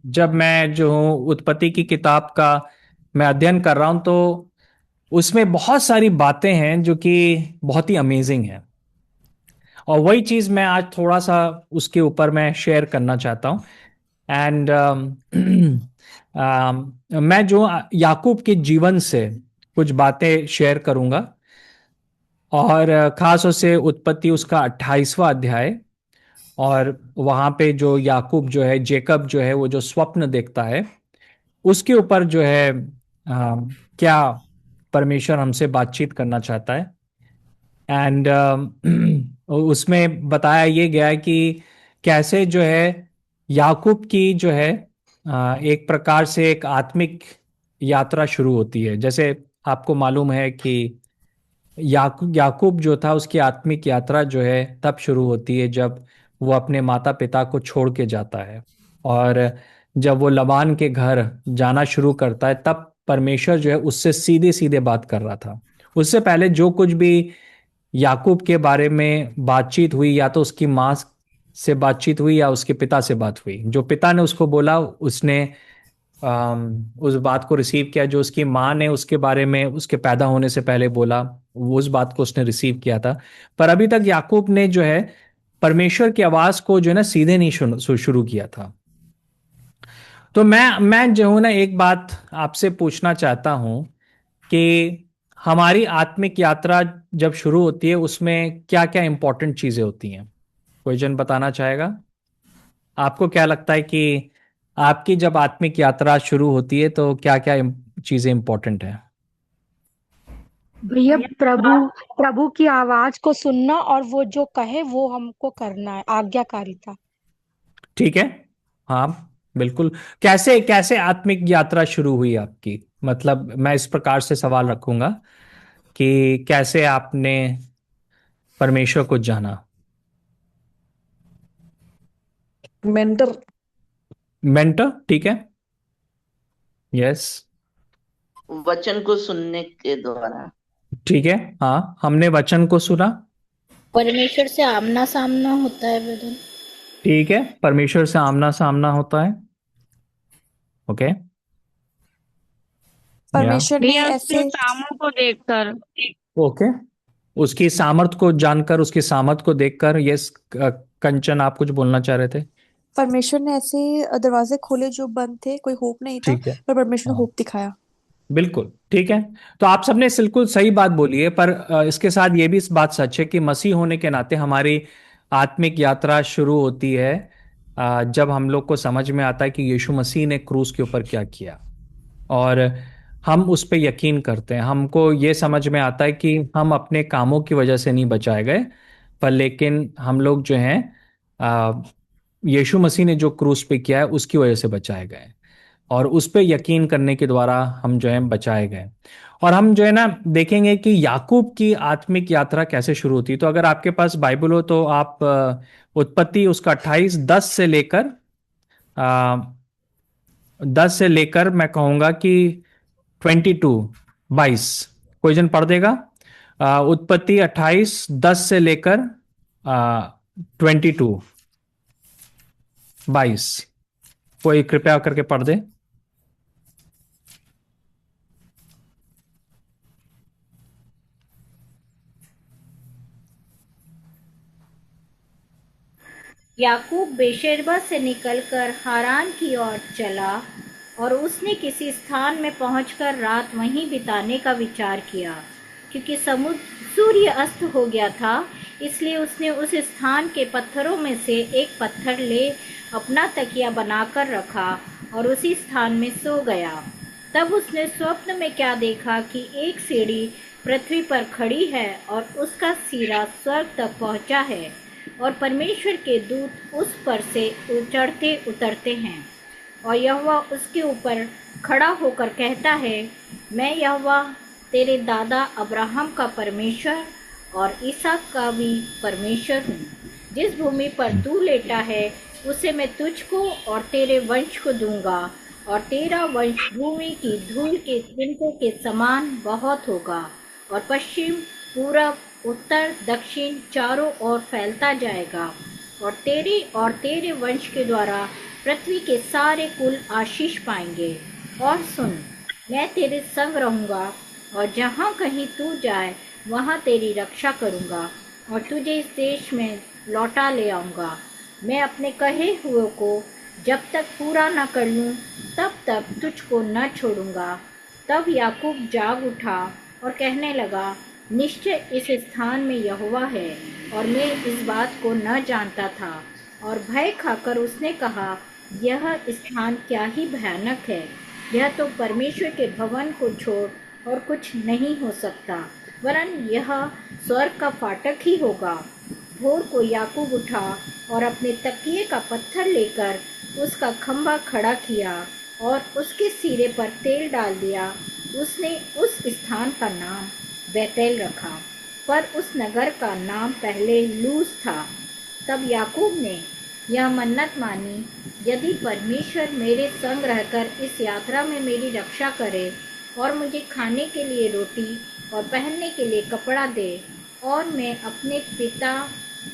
जब मैं जो हूँ उत्पत्ति की किताब का मैं अध्ययन कर रहा हूँ, तो उसमें बहुत सारी बातें हैं जो कि बहुत ही अमेजिंग है। और वही चीज़ मैं आज थोड़ा सा उसके ऊपर मैं शेयर करना चाहता हूँ। एंड मैं जो याकूब के जीवन से कुछ बातें शेयर करूंगा। और खास तौर से उत्पत्ति उसका 28वां अध्याय। और वहां पे जो याकूब जो है, जेकब जो है, वो जो स्वप्न देखता है, उसके ऊपर जो है क्या परमेश्वर हमसे बातचीत करना चाहता है। एंड उसमें बताया ये गया है कि कैसे जो है याकूब की जो है एक प्रकार से एक आत्मिक यात्रा शुरू होती है। जैसे आपको मालूम है कि याकूब जो था, उसकी आत्मिक यात्रा जो है तब शुरू होती है जब वो अपने माता पिता को छोड़ के जाता है। और जब वो लबान के घर जाना शुरू करता है, तब परमेश्वर जो है उससे सीधे सीधे बात कर रहा था। उससे पहले जो कुछ भी याकूब के बारे में बातचीत हुई, या तो उसकी माँ से बातचीत हुई या उसके पिता से बात हुई। जो पिता ने उसको बोला, उसने उस बात को रिसीव किया। जो उसकी माँ ने उसके बारे में उसके पैदा होने से पहले बोला, वो उस बात को उसने रिसीव किया था। पर अभी तक याकूब ने जो है परमेश्वर की आवाज को जो है ना सीधे नहीं शुरू किया था। तो मैं जो हूं ना, एक बात आपसे पूछना चाहता हूं कि हमारी आत्मिक यात्रा जब शुरू होती है, उसमें क्या क्या इंपॉर्टेंट चीजें होती हैं? कोई जन बताना चाहेगा? आपको क्या लगता है कि आपकी जब आत्मिक यात्रा शुरू होती है तो क्या क्या चीजें इंपॉर्टेंट है? भैया, प्रभु प्रभु की आवाज को सुनना और वो जो कहे वो हमको करना है, आज्ञाकारिता। ठीक है। हाँ, बिल्कुल। कैसे कैसे आत्मिक यात्रा शुरू हुई आपकी? मतलब मैं इस प्रकार से सवाल रखूंगा कि कैसे आपने परमेश्वर को जाना। मेंटर। मेंटर, ठीक है। यस। वचन को सुनने के द्वारा। ठीक है। हाँ, हमने वचन को सुना। परमेश्वर से आमना सामना होता है ब्रदर। ठीक है, परमेश्वर से आमना सामना होता है। ओके। या परमेश्वर ने भैया उसके ऐसे कामों को देखकर। ओके, उसकी सामर्थ को जानकर, उसकी सामर्थ को देखकर। यस। कंचन, आप कुछ बोलना चाह रहे थे? परमेश्वर ने ऐसे दरवाजे खोले जो बंद थे, कोई होप नहीं था, ठीक है। पर परमेश्वर ने हाँ, होप दिखाया। बिल्कुल ठीक है। तो आप सबने बिल्कुल सही बात बोली है, पर इसके साथ ये भी इस बात सच है कि मसीह होने के नाते हमारी आत्मिक यात्रा शुरू होती है जब हम लोग को समझ में आता है कि यीशु मसीह ने क्रूस के ऊपर क्या किया। और हम उस पे यकीन करते हैं। हमको ये समझ में आता है कि हम अपने कामों की वजह से नहीं बचाए गए, पर लेकिन हम लोग जो हैं आ, यीशु मसीह ने जो क्रूस पे किया है उसकी वजह से बचाए गए। और उस पे यकीन करने के द्वारा हम जो है बचाए गए। और हम जो है ना देखेंगे कि याकूब की आत्मिक यात्रा कैसे शुरू होती है। तो अगर आपके पास बाइबल हो तो आप उत्पत्ति उसका 10 से लेकर मैं कहूंगा कि 22, 22। कोई जन पढ़ देगा? उत्पत्ति 28, 10 से लेकर 22, 22। कोई कृपया करके पढ़ दे। याकूब बेशेरबा से निकलकर हारान की ओर चला और उसने किसी स्थान में पहुंचकर रात वहीं बिताने का विचार किया। क्योंकि समुद्र सूर्य अस्त हो गया था, इसलिए उसने उस स्थान के पत्थरों में से एक पत्थर ले अपना तकिया बनाकर रखा और उसी स्थान में सो गया। तब उसने स्वप्न में क्या देखा कि एक सीढ़ी पृथ्वी पर खड़ी है और उसका सिरा स्वर्ग तक पहुंचा है और परमेश्वर के दूत उस पर से चढ़ते उतरते हैं। और यहोवा उसके ऊपर खड़ा होकर कहता है, मैं यहोवा तेरे दादा अब्राहम का परमेश्वर और इसहाक का भी परमेश्वर हूँ। जिस भूमि पर तू लेटा है उसे मैं तुझको और तेरे वंश को दूंगा, और तेरा वंश भूमि की धूल के तिनकों के समान बहुत होगा और पश्चिम, पूरब, उत्तर, दक्षिण चारों ओर फैलता जाएगा। और तेरे वंश के द्वारा पृथ्वी के सारे कुल आशीष पाएंगे। और सुन, मैं तेरे संग रहूंगा और जहाँ कहीं तू जाए वहाँ तेरी रक्षा करूंगा और तुझे इस देश में लौटा ले आऊंगा। मैं अपने कहे हुए को जब तक पूरा न कर लूं तब तक तुझको न छोड़ूंगा। तब याकूब जाग उठा और कहने लगा, निश्चय इस स्थान में यहोवा है और मैं इस बात को न जानता था। और भय खाकर उसने कहा, यह स्थान क्या ही भयानक है। यह तो परमेश्वर के भवन को छोड़ और कुछ नहीं हो सकता, वरन यह स्वर्ग का फाटक ही होगा। भोर को याकूब उठा और अपने तकिए का पत्थर लेकर उसका खंभा खड़ा किया और उसके सिरे पर तेल डाल दिया। उसने उस स्थान का नाम बेतेल रखा, पर उस नगर का नाम पहले लूज था। तब याकूब ने यह मन्नत मानी, यदि परमेश्वर मेरे संग रहकर इस यात्रा में मेरी रक्षा करे और मुझे खाने के लिए रोटी और पहनने के लिए कपड़ा दे और मैं अपने पिता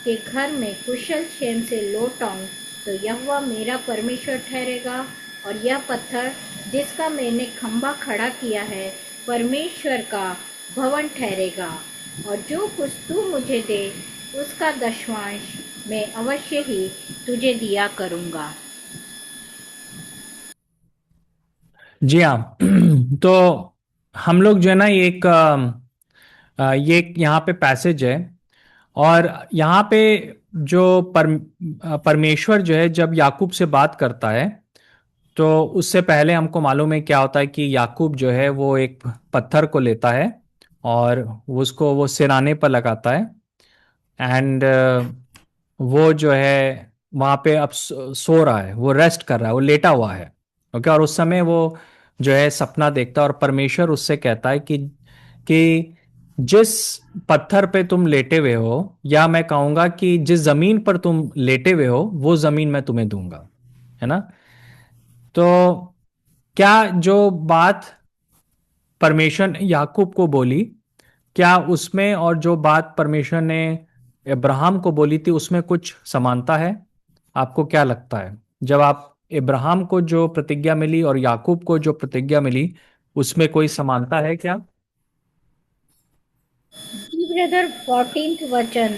के घर में कुशल क्षेम से लौट आऊं, तो यहोवा मेरा परमेश्वर ठहरेगा और यह पत्थर जिसका मैंने खंभा खड़ा किया है परमेश्वर का भवन ठहरेगा। और जो कुछ तू मुझे दे उसका दशमांश मैं अवश्य ही तुझे दिया करूंगा। जी हाँ। तो हम लोग जो है ना ये यहाँ पे पैसेज है, और यहाँ पे जो परमेश्वर जो है जब याकूब से बात करता है, तो उससे पहले हमको मालूम है क्या होता है कि याकूब जो है वो एक पत्थर को लेता है और उसको वो सिराने पर लगाता है। एंड वो जो है वहाँ पे अब सो रहा है, वो रेस्ट कर रहा है, वो लेटा हुआ है। ओके, और उस समय वो जो है सपना देखता है और परमेश्वर उससे कहता है कि जिस पत्थर पे तुम लेटे हुए हो, या मैं कहूंगा कि जिस जमीन पर तुम लेटे हुए हो वो जमीन मैं तुम्हें दूंगा, है ना। तो क्या जो बात परमेश्वर ने याकूब को बोली, क्या उसमें और जो बात परमेश्वर ने इब्राहिम को बोली थी उसमें कुछ समानता है? आपको क्या लगता है, जब आप इब्राहिम को जो प्रतिज्ञा मिली और याकूब को जो प्रतिज्ञा मिली, उसमें कोई समानता है क्या? जी ब्रदर, 14th वचन,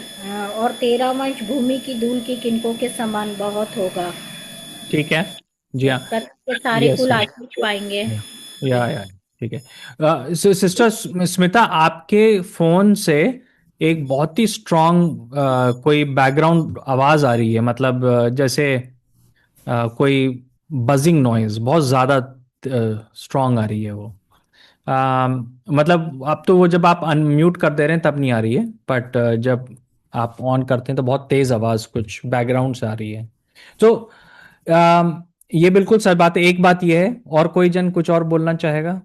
और तेरा वंश भूमि की धूल की किनकों के समान बहुत होगा। ठीक है। जी हाँ। पृथ्वी के सारे यस। कुल आशीष पाएंगे। या ठीक है। सिस्टर स्मिता, आपके फोन से एक बहुत ही स्ट्रांग कोई बैकग्राउंड आवाज आ रही है, मतलब जैसे कोई बजिंग नॉइज बहुत ज्यादा स्ट्रांग आ रही है वो। मतलब अब तो वो जब आप अनम्यूट कर दे रहे हैं तब नहीं आ रही है, बट जब आप ऑन करते हैं तो बहुत तेज आवाज कुछ बैकग्राउंड से आ रही है। तो ये बिल्कुल सच बात है। एक बात ये है, और कोई जन कुछ और बोलना चाहेगा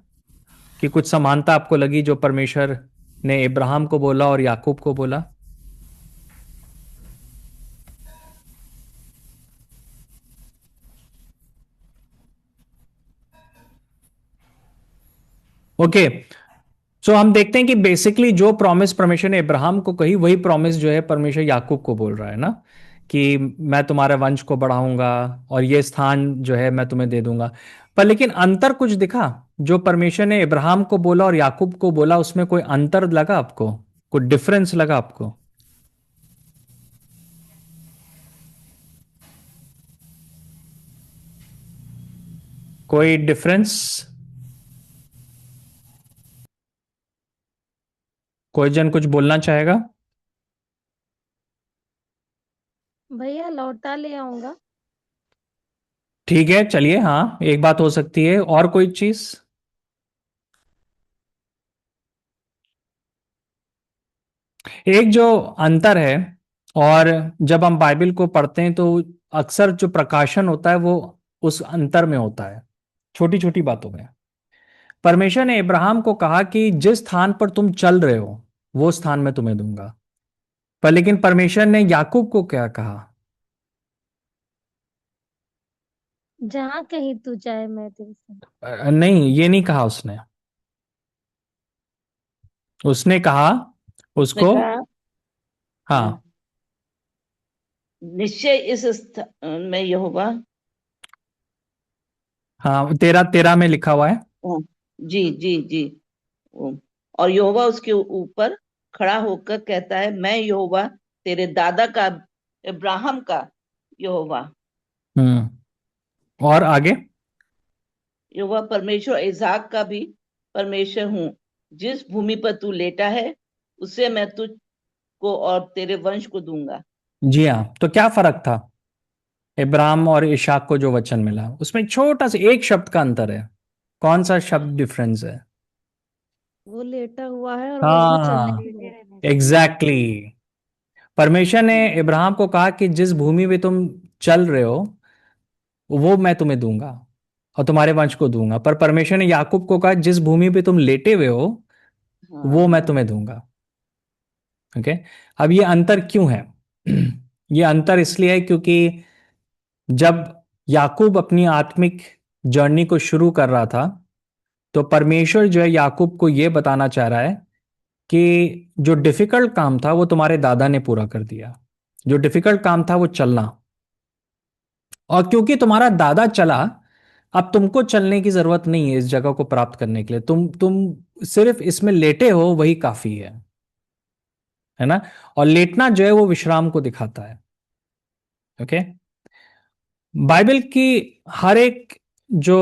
कि कुछ समानता आपको लगी जो परमेश्वर ने इब्राहिम को बोला और याकूब को बोला? ओके। सो हम देखते हैं कि बेसिकली जो प्रॉमिस परमेश्वर ने इब्राहिम को कही वही प्रॉमिस जो है परमेश्वर याकूब को बोल रहा है ना, कि मैं तुम्हारे वंश को बढ़ाऊंगा और ये स्थान जो है मैं तुम्हें दे दूंगा। पर लेकिन अंतर कुछ दिखा? जो परमेश्वर ने इब्राहिम को बोला और याकूब को बोला, उसमें कोई अंतर लगा आपको? कोई डिफरेंस लगा आपको? कोई डिफरेंस? कोई जन कुछ बोलना चाहेगा? भैया लौटा ले आऊंगा। ठीक है, चलिए, हाँ, एक बात हो सकती है। और कोई चीज? एक जो अंतर है, और जब हम बाइबल को पढ़ते हैं तो अक्सर जो प्रकाशन होता है वो उस अंतर में होता है, छोटी छोटी बातों में। परमेश्वर ने इब्राहिम को कहा कि जिस स्थान पर तुम चल रहे हो वो स्थान मैं तुम्हें दूंगा। पर लेकिन परमेश्वर ने याकूब को क्या कहा? जहाँ कहीं तू जाए मैं तेरे संग। नहीं, ये नहीं कहा उसने। उसने कहा उसने उसको, कहा, हाँ, निश्चय इस स्थान में यहोवा हाँ, 13 में लिखा हुआ है। हाँ, जी जी जी। और यहोवा उसके ऊपर खड़ा होकर कहता है, मैं यहोवा तेरे दादा का, इब्राहिम का यहोवा, और आगे। यहोवा परमेश्वर इसहाक का भी परमेश्वर हूँ। जिस भूमि पर तू लेटा है उसे मैं तुझको और तेरे वंश को दूंगा। जी हाँ, तो क्या फर्क था इब्राहिम और इशाक को जो वचन मिला? उसमें एक छोटा सा एक शब्द का अंतर है। कौन सा शब्द डिफरेंस है? वो लेटा हुआ है और वो चलने हाँ, की बात। Exactly exactly. परमेश्वर ने इब्राहिम को कहा कि जिस भूमि में तुम चल रहे हो वो मैं तुम्हें दूंगा और तुम्हारे वंश को दूंगा, पर परमेश्वर ने याकूब को कहा जिस भूमि पे तुम लेटे हुए हो वो मैं हाँ तुम्हें दूंगा। ओके। अब ये अंतर क्यों है? ये अंतर इसलिए है क्योंकि जब याकूब अपनी आत्मिक जर्नी को शुरू कर रहा था तो परमेश्वर जो है याकूब को ये बताना चाह रहा है कि जो डिफिकल्ट काम था वो तुम्हारे दादा ने पूरा कर दिया। जो डिफिकल्ट काम था वो चलना, और क्योंकि तुम्हारा दादा चला, अब तुमको चलने की जरूरत नहीं है इस जगह को प्राप्त करने के लिए। तुम सिर्फ इसमें लेटे हो वही काफी है ना। और लेटना जो है वो विश्राम को दिखाता है। ओके। बाइबल की हर एक जो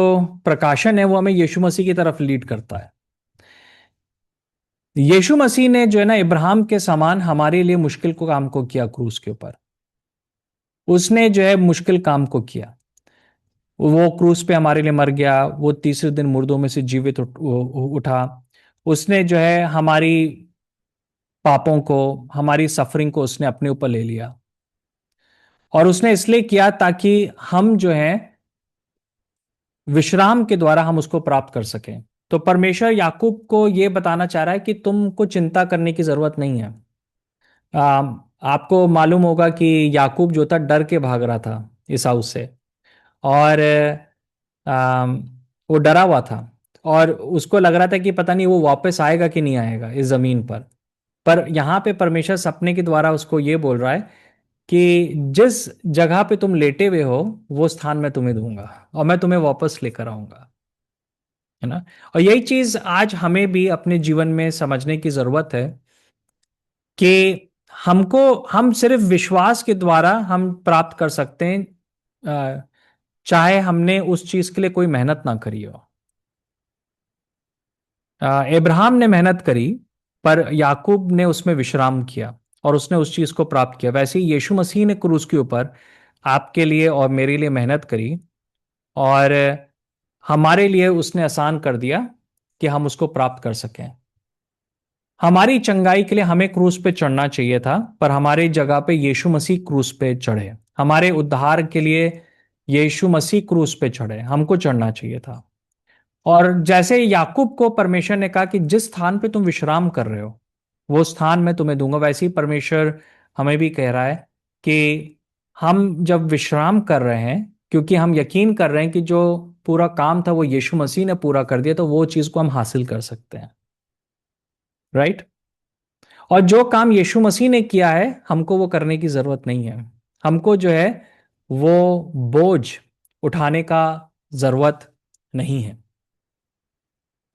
प्रकाशन है वो हमें यीशु मसीह की तरफ लीड करता है। यीशु मसीह ने जो है ना इब्राहिम के समान हमारे लिए मुश्किल को काम को किया क्रूस के ऊपर। उसने जो है मुश्किल काम को किया। वो क्रूस पे हमारे लिए मर गया, वो तीसरे दिन मुर्दों में से जीवित उठा। उसने जो है हमारी पापों को, हमारी सफरिंग को उसने अपने ऊपर ले लिया, और उसने इसलिए किया ताकि हम जो है विश्राम के द्वारा हम उसको प्राप्त कर सकें। तो परमेश्वर याकूब को यह बताना चाह रहा है कि तुमको चिंता करने की जरूरत नहीं है। आपको मालूम होगा कि याकूब जो था डर के भाग रहा था ईसाऊ से, और आम, वो डरा हुआ था, और उसको लग रहा था कि पता नहीं वो वापस आएगा कि नहीं आएगा इस जमीन पर यहां पे परमेश्वर सपने के द्वारा उसको ये बोल रहा है कि जिस जगह पे तुम लेटे हुए हो वो स्थान मैं तुम्हें दूंगा और मैं तुम्हें वापस लेकर आऊंगा, है ना। और यही चीज आज हमें भी अपने जीवन में समझने की जरूरत है कि हमको, हम सिर्फ विश्वास के द्वारा हम प्राप्त कर सकते हैं, चाहे हमने उस चीज के लिए कोई मेहनत ना करी हो। इब्राहिम ने मेहनत करी पर याकूब ने उसमें विश्राम किया और उसने उस चीज को प्राप्त किया। वैसे ही यीशु मसीह ने क्रूस के ऊपर आपके लिए और मेरे लिए मेहनत करी, और हमारे लिए उसने आसान कर दिया कि हम उसको प्राप्त कर सकें। हमारी चंगाई के लिए हमें क्रूस पे चढ़ना चाहिए था, पर हमारी जगह पे यीशु मसीह क्रूस पे चढ़े। हमारे उद्धार के लिए यीशु मसीह क्रूस पे चढ़े, हमको चढ़ना चाहिए था। और जैसे याकूब को परमेश्वर ने कहा कि जिस स्थान पे तुम विश्राम कर रहे हो वो स्थान मैं तुम्हें दूंगा, वैसे ही परमेश्वर हमें भी कह रहा है कि हम जब विश्राम कर रहे हैं, क्योंकि हम यकीन कर रहे हैं कि जो पूरा काम था वो यीशु मसीह ने पूरा कर दिया, तो वो चीज को हम हासिल कर सकते हैं। राइट। और जो काम यीशु मसीह ने किया है हमको वो करने की जरूरत नहीं है। हमको जो है वो बोझ उठाने का जरूरत नहीं है।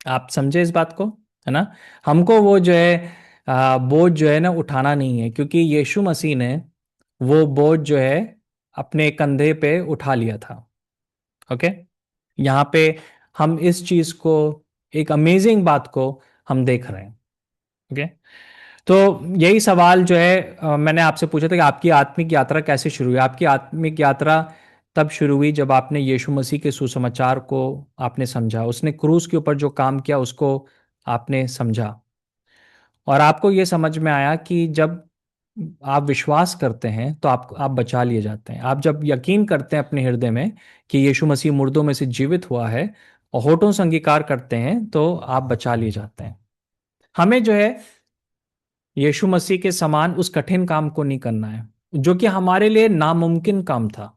आप समझे इस बात को, है ना। हमको वो जो है बोझ जो है ना उठाना नहीं है, क्योंकि यीशु मसीह ने वो बोझ जो है अपने कंधे पे उठा लिया था। ओके। यहाँ पे हम इस चीज को, एक अमेजिंग बात को हम देख रहे हैं। ओके। तो यही सवाल जो है मैंने आपसे पूछा था कि आपकी आत्मिक यात्रा कैसे शुरू हुई। आपकी आत्मिक यात्रा तब शुरू हुई जब आपने यीशु मसीह के सुसमाचार को आपने समझा, उसने क्रूस के ऊपर जो काम किया उसको आपने समझा, और आपको ये समझ में आया कि जब आप विश्वास करते हैं तो आप बचा लिए जाते हैं। आप जब यकीन करते हैं अपने हृदय में कि यीशु मसीह मुर्दों में से जीवित हुआ है और होठों से अंगीकार करते हैं तो आप बचा लिए जाते हैं। हमें जो है यीशु मसीह के समान उस कठिन काम को नहीं करना है जो कि हमारे लिए नामुमकिन काम था।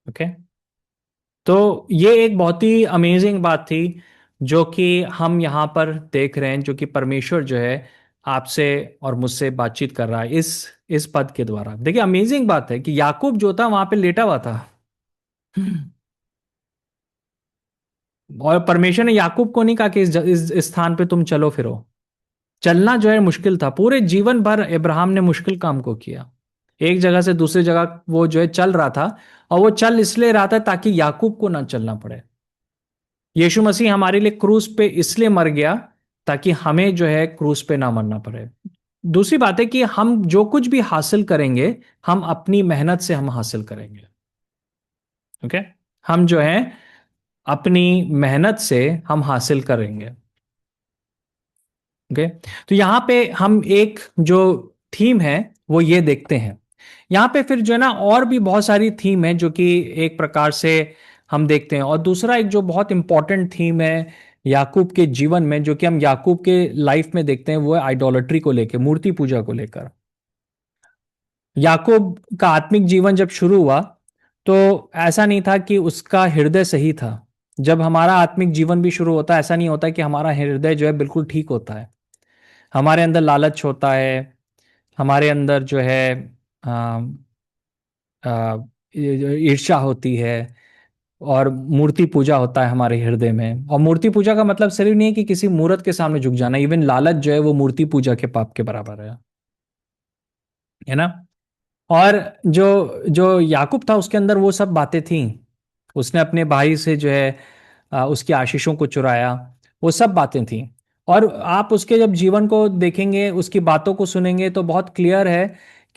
ओके। तो ये एक बहुत ही अमेजिंग बात थी जो कि हम यहाँ पर देख रहे हैं, जो कि परमेश्वर जो है आपसे और मुझसे बातचीत कर रहा है इस पद के द्वारा। देखिए, अमेजिंग बात है कि याकूब जो था वहां पे लेटा हुआ था। और परमेश्वर ने याकूब को नहीं कहा कि इस स्थान पे तुम चलो फिरो। चलना जो है मुश्किल था, पूरे जीवन भर इब्राहिम ने मुश्किल काम को किया, एक जगह से दूसरी जगह वो जो है चल रहा था, और वो चल इसलिए रहा था ताकि याकूब को ना चलना पड़े। यीशु मसीह हमारे लिए क्रूस पे इसलिए मर गया ताकि हमें जो है क्रूस पे ना मरना पड़े। दूसरी बात है कि हम जो कुछ भी हासिल करेंगे, हम अपनी मेहनत से हम हासिल करेंगे। ओके, हम जो है अपनी मेहनत से हम हासिल करेंगे। ओके, तो यहां पे हम एक जो थीम है वो ये देखते हैं। यहाँ पे फिर जो है ना और भी बहुत सारी थीम है जो कि एक प्रकार से हम देखते हैं। और दूसरा एक जो बहुत इंपॉर्टेंट थीम है याकूब के जीवन में, जो कि हम याकूब के लाइफ में देखते हैं, वो है आइडोलेट्री को लेकर, मूर्ति पूजा को लेकर। याकूब का आत्मिक जीवन जब शुरू हुआ तो ऐसा नहीं था कि उसका हृदय सही था। जब हमारा आत्मिक जीवन भी शुरू होता है, ऐसा नहीं होता कि हमारा हृदय जो है बिल्कुल ठीक होता है। हमारे अंदर लालच होता है, हमारे अंदर जो है आ, ईर्ष्या होती है, और मूर्ति पूजा होता है हमारे हृदय में। और मूर्ति पूजा का मतलब सिर्फ नहीं है कि किसी मूर्त के सामने झुक जाना, इवन लालच जो है वो मूर्ति पूजा के पाप के बराबर है ना। और जो जो याकूब था उसके अंदर वो सब बातें थी। उसने अपने भाई से जो है उसकी आशीषों को चुराया, वो सब बातें थी। और आप उसके जब जीवन को देखेंगे, उसकी बातों को सुनेंगे, तो बहुत क्लियर है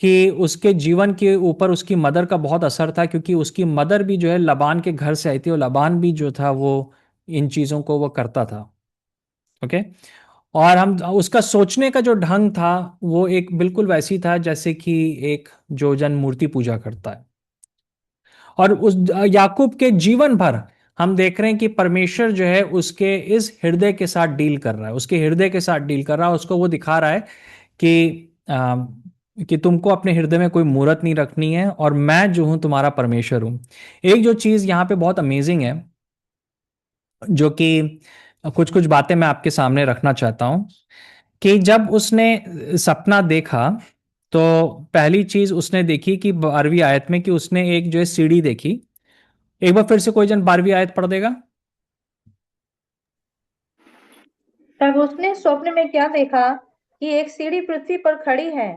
कि उसके जीवन के ऊपर उसकी मदर का बहुत असर था, क्योंकि उसकी मदर भी जो है लबान के घर से आई थी, और लबान भी जो था वो इन चीज़ों को वो करता था। ओके, और हम उसका सोचने का जो ढंग था वो एक बिल्कुल वैसी था जैसे कि एक जो जन मूर्ति पूजा करता है। और उस याकूब के जीवन भर हम देख रहे हैं कि परमेश्वर जो है उसके इस हृदय के साथ डील कर रहा है, उसके हृदय के साथ डील कर रहा है। उसको वो दिखा रहा है कि तुमको अपने हृदय में कोई मूर्त नहीं रखनी है, और मैं जो हूं तुम्हारा परमेश्वर हूं। एक जो चीज यहाँ पे बहुत अमेजिंग है, जो कि कुछ कुछ बातें मैं आपके सामने रखना चाहता हूं, कि जब उसने सपना देखा तो पहली चीज उसने देखी कि 12वीं आयत में, कि उसने एक जो है सीढ़ी देखी। एक बार फिर से कोई जन 12वीं आयत पढ़ देगा। तब उसने स्वप्न में क्या देखा कि एक सीढ़ी पृथ्वी पर खड़ी है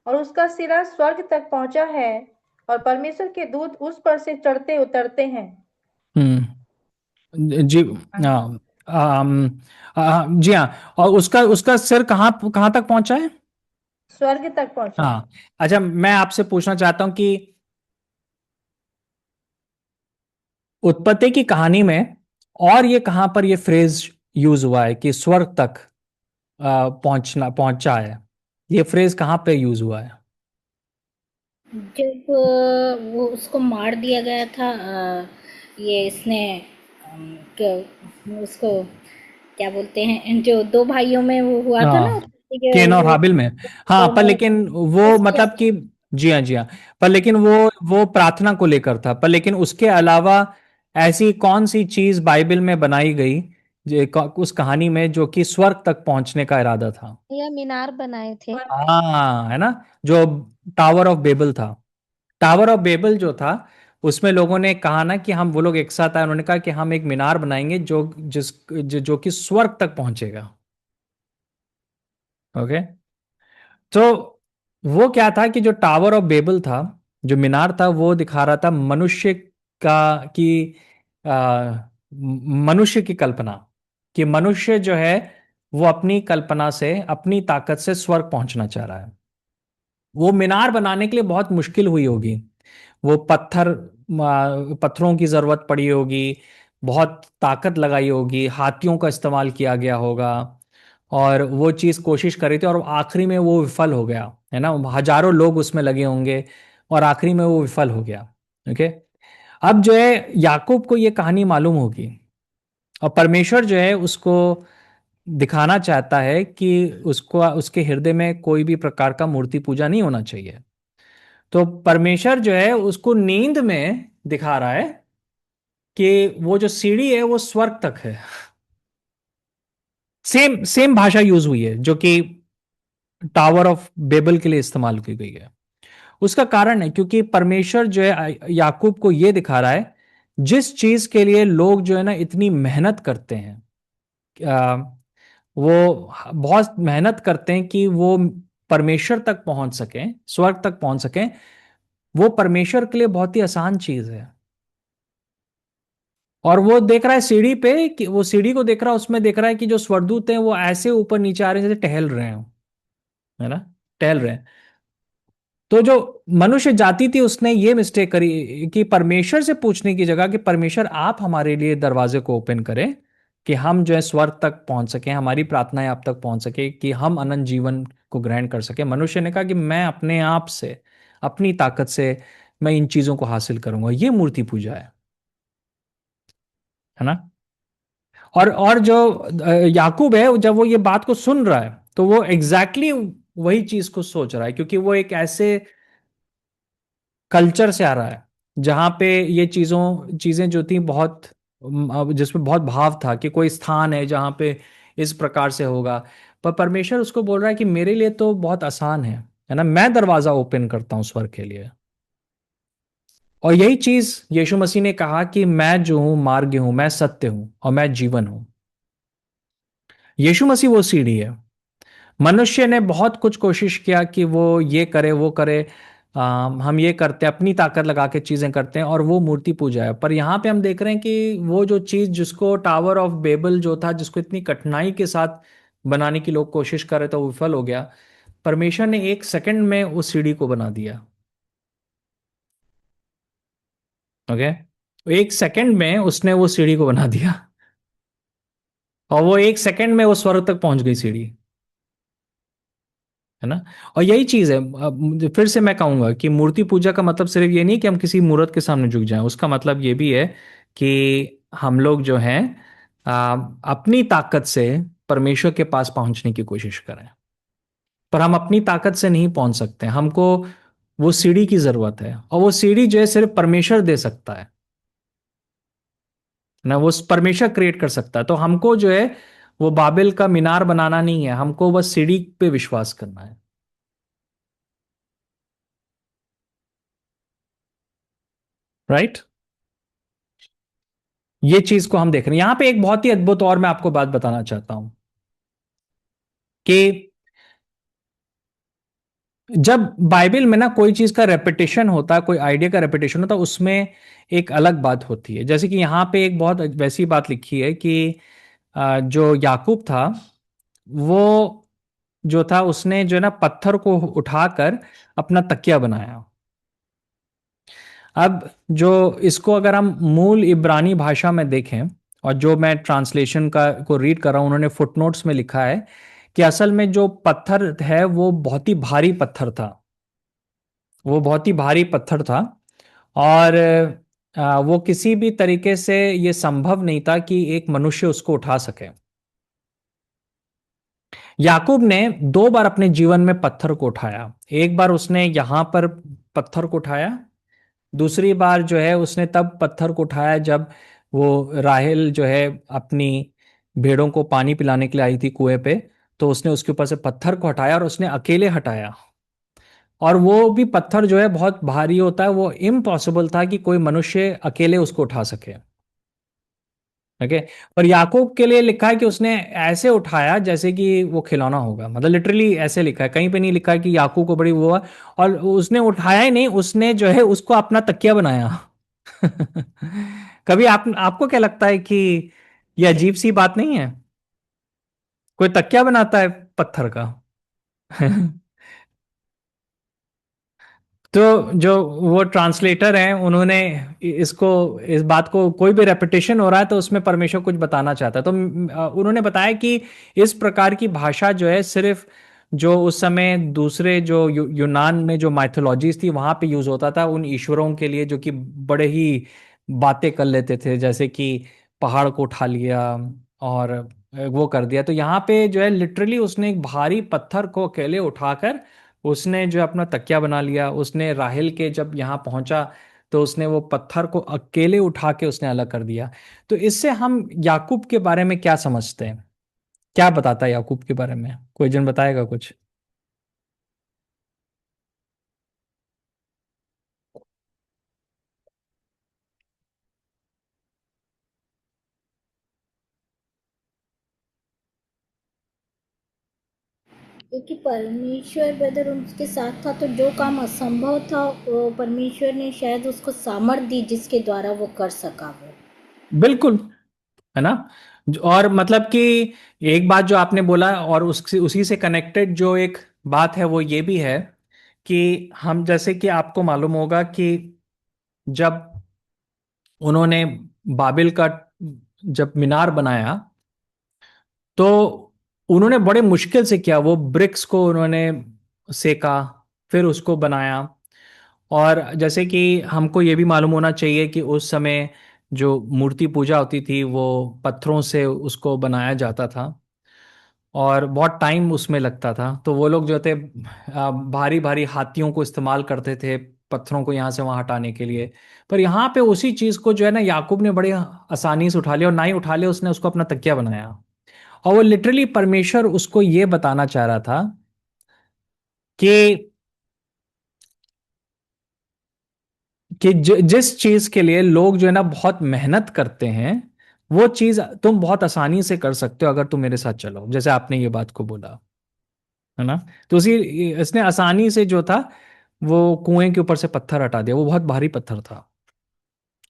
और उसका सिरा स्वर्ग तक पहुंचा है और परमेश्वर के दूत उस पर से चढ़ते उतरते हैं। जी हाँ, जी हाँ। और उसका उसका सिर कहाँ कहाँ तक पहुंचा है? स्वर्ग तक पहुंचा। हाँ। अच्छा, मैं आपसे पूछना चाहता हूं कि उत्पत्ति की कहानी में और ये कहां पर ये फ्रेज यूज हुआ है कि स्वर्ग तक पहुंचा है? ये फ्रेज कहां पे यूज हुआ है? जब वो उसको मार दिया गया था, ये इसने उसको क्या बोलते हैं, जो दो भाइयों में वो हुआ था ना, हाँ, केन और वो हाबिल में। हाँ, पर लेकिन वो उसके मतलब कि जी हाँ, जी हाँ। पर लेकिन वो प्रार्थना को लेकर था। पर लेकिन उसके अलावा ऐसी कौन सी चीज बाइबल में बनाई गई उस कहानी में जो कि स्वर्ग तक पहुंचने का इरादा था? या मीनार बनाए थे। हाँ, है ना, जो टावर ऑफ बेबल था। टावर ऑफ बेबल जो था, उसमें लोगों ने कहा ना कि हम, वो लोग एक साथ आए, उन्होंने कहा कि हम एक मीनार बनाएंगे जो कि स्वर्ग तक पहुंचेगा। ओके, तो वो क्या था कि जो टावर ऑफ बेबल था, जो मीनार था, वो दिखा रहा था मनुष्य का की मनुष्य की कल्पना, कि मनुष्य जो है वो अपनी कल्पना से, अपनी ताकत से स्वर्ग पहुंचना चाह रहा है। वो मीनार बनाने के लिए बहुत मुश्किल हुई होगी। वो पत्थरों की जरूरत पड़ी होगी, बहुत ताकत लगाई होगी, हाथियों का इस्तेमाल किया गया होगा, और वो चीज कोशिश करी थी, और आखिरी में वो विफल हो गया, है ना। हजारों लोग उसमें लगे होंगे, और आखिरी में वो विफल हो गया। ओके, अब जो है याकूब को ये कहानी मालूम होगी, और परमेश्वर जो है उसको दिखाना चाहता है कि उसको, उसके हृदय में कोई भी प्रकार का मूर्ति पूजा नहीं होना चाहिए। तो परमेश्वर जो है उसको नींद में दिखा रहा है कि वो जो सीढ़ी है वो स्वर्ग तक है। सेम सेम भाषा यूज हुई है जो कि टावर ऑफ बेबल के लिए इस्तेमाल की गई है। उसका कारण है क्योंकि परमेश्वर जो है याकूब को यह दिखा रहा है जिस चीज के लिए लोग जो है ना इतनी मेहनत करते हैं, आ, वो बहुत मेहनत करते हैं कि वो परमेश्वर तक पहुंच सकें, स्वर्ग तक पहुंच सकें, वो परमेश्वर के लिए बहुत ही आसान चीज है। और वो देख रहा है सीढ़ी पे, कि वो सीढ़ी को देख रहा है, उसमें देख रहा है कि जो स्वर्गदूत हैं वो ऐसे ऊपर नीचे आ रहे हैं जैसे टहल रहे हैं, है ना, टहल रहे हैं। तो जो मनुष्य जाति थी उसने ये मिस्टेक करी कि परमेश्वर से पूछने की जगह कि परमेश्वर आप हमारे लिए दरवाजे को ओपन करें कि हम जो है स्वर्ग तक पहुंच सके, हमारी प्रार्थनाएं आप तक पहुंच सके, कि हम अनंत जीवन को ग्रहण कर सके। मनुष्य ने कहा कि मैं अपने आप से, अपनी ताकत से मैं इन चीजों को हासिल करूंगा। ये मूर्ति पूजा है ना। और जो याकूब है, जब वो ये बात को सुन रहा है तो वो एग्जैक्टली वही चीज को सोच रहा है, क्योंकि वो एक ऐसे कल्चर से आ रहा है जहां पे ये चीजें जो थी बहुत जिसमें बहुत भाव था कि कोई स्थान है जहां पे इस प्रकार से होगा। पर परमेश्वर उसको बोल रहा है कि मेरे लिए तो बहुत आसान है ना, मैं दरवाजा ओपन करता हूं स्वर्ग के लिए। और यही चीज यीशु मसीह ने कहा कि मैं जो हूं मार्ग हूं, मैं सत्य हूं और मैं जीवन हूं। यीशु मसीह वो सीढ़ी है। मनुष्य ने बहुत कुछ कोशिश किया कि वो ये करे वो करे, हम ये करते हैं, अपनी ताकत लगा के चीजें करते हैं, और वो मूर्ति पूजा है। पर यहाँ पे हम देख रहे हैं कि वो जो चीज जिसको टावर ऑफ बेबल जो था, जिसको इतनी कठिनाई के साथ बनाने की लोग कोशिश कर रहे थे, वो विफल हो गया। परमेश्वर ने 1 सेकंड में उस सीढ़ी को बना दिया। ओके, 1 सेकंड में उसने वो सीढ़ी को बना दिया, और वो 1 सेकंड में वो स्वर्ग तक पहुंच गई सीढ़ी, है ना। और यही चीज है। अब फिर से मैं कहूंगा कि मूर्ति पूजा का मतलब सिर्फ ये नहीं कि हम किसी मूर्त के सामने झुक जाएं। उसका मतलब ये भी है कि हम लोग जो हैं अपनी ताकत से परमेश्वर के पास पहुंचने की कोशिश करें। पर हम अपनी ताकत से नहीं पहुंच सकते, हमको वो सीढ़ी की जरूरत है, और वो सीढ़ी जो है सिर्फ परमेश्वर दे सकता है ना, वो परमेश्वर क्रिएट कर सकता है। तो हमको जो है वो बाबिल का मीनार बनाना नहीं है, हमको बस सीढ़ी पे विश्वास करना है। राइट। ये चीज को हम देख रहे हैं यहां पे। एक बहुत ही अद्भुत और मैं आपको बात बताना चाहता हूं कि जब बाइबल में ना कोई चीज का रेपिटेशन होता है, कोई आइडिया का रेपिटेशन होता है, उसमें एक अलग बात होती है। जैसे कि यहाँ पे एक बहुत वैसी बात लिखी है कि जो याकूब था, वो जो था उसने जो है ना पत्थर को उठाकर अपना तकिया बनाया। अब जो इसको अगर हम मूल इब्रानी भाषा में देखें, और जो मैं ट्रांसलेशन का को रीड कर रहा हूं, उन्होंने फुटनोट्स में लिखा है कि असल में जो पत्थर है वो बहुत ही भारी पत्थर था। वो बहुत ही भारी पत्थर था, और वो किसी भी तरीके से ये संभव नहीं था कि एक मनुष्य उसको उठा सके। याकूब ने 2 बार अपने जीवन में पत्थर को उठाया। एक बार उसने यहां पर पत्थर को उठाया, दूसरी बार जो है उसने तब पत्थर को उठाया जब वो राहेल जो है अपनी भेड़ों को पानी पिलाने के लिए आई थी कुएं पे। तो उसने उसके ऊपर से पत्थर को हटाया, और उसने अकेले हटाया। और वो भी पत्थर जो है बहुत भारी होता है, वो इम्पॉसिबल था कि कोई मनुष्य अकेले उसको उठा सके। ओके। और याकूब के लिए लिखा है कि उसने ऐसे उठाया जैसे कि वो खिलौना होगा, मतलब लिटरली ऐसे लिखा है, कहीं पे नहीं लिखा है कि याकूब को बड़ी वो हुआ। और उसने उठाया ही नहीं, उसने जो है उसको अपना तकिया बनाया। कभी आपको क्या लगता है कि ये अजीब सी बात नहीं है? कोई तकिया बनाता है पत्थर का। तो जो वो ट्रांसलेटर हैं उन्होंने इसको, इस बात को, कोई भी रेपिटेशन हो रहा है तो उसमें परमेश्वर कुछ बताना चाहता है। तो उन्होंने बताया कि इस प्रकार की भाषा जो है सिर्फ जो उस समय दूसरे जो यूनान में जो माइथोलॉजीज थी वहां पे यूज होता था उन ईश्वरों के लिए जो कि बड़े ही बातें कर लेते थे, जैसे कि पहाड़ को उठा लिया और वो कर दिया। तो यहाँ पे जो है लिटरली उसने एक भारी पत्थर को अकेले उठाकर उसने जो अपना तकिया बना लिया। उसने राहेल के जब यहाँ पहुंचा तो उसने वो पत्थर को अकेले उठा के उसने अलग कर दिया। तो इससे हम याकूब के बारे में क्या समझते हैं? क्या बताता है याकूब के बारे में? कोई जन बताएगा कुछ? क्योंकि परमेश्वर ब्रदर उनके साथ था, तो जो काम असंभव था वो परमेश्वर ने शायद उसको सामर्थ दी जिसके द्वारा वो कर सका वो। बिल्कुल, है ना। और मतलब कि एक बात जो आपने बोला, और उससे उसी से कनेक्टेड जो एक बात है वो ये भी है कि हम, जैसे कि आपको मालूम होगा कि जब उन्होंने बाबिल का जब मीनार बनाया, तो उन्होंने बड़े मुश्किल से किया। वो ब्रिक्स को उन्होंने सेका, फिर उसको बनाया। और जैसे कि हमको ये भी मालूम होना चाहिए कि उस समय जो मूर्ति पूजा होती थी वो पत्थरों से उसको बनाया जाता था, और बहुत टाइम उसमें लगता था। तो वो लोग जो थे भारी भारी हाथियों को इस्तेमाल करते थे पत्थरों को यहाँ से वहाँ हटाने के लिए। पर यहाँ पे उसी चीज को जो है ना, याकूब ने बड़े आसानी से उठा लिया, और ना ही उठा लिया, उसने उसको अपना तकिया बनाया। और वो लिटरली परमेश्वर उसको ये बताना चाह रहा था कि जिस चीज के लिए लोग जो है ना बहुत मेहनत करते हैं, वो चीज तुम बहुत आसानी से कर सकते हो अगर तुम मेरे साथ चलो, जैसे आपने ये बात को बोला, है ना। तो उसी इसने आसानी से जो था वो कुएं के ऊपर से पत्थर हटा दिया। वो बहुत भारी पत्थर था,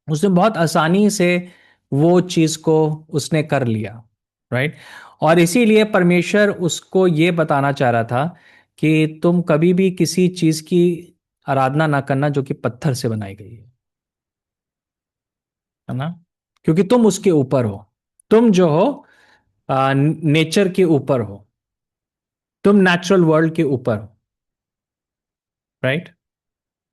उसने बहुत आसानी से वो चीज को उसने कर लिया, राइट। और इसीलिए परमेश्वर उसको ये बताना चाह रहा था कि तुम कभी भी किसी चीज की आराधना ना करना जो कि पत्थर से बनाई गई है ना। क्योंकि तुम उसके ऊपर हो, तुम जो हो नेचर के ऊपर हो, तुम नेचुरल वर्ल्ड के ऊपर हो, राइट।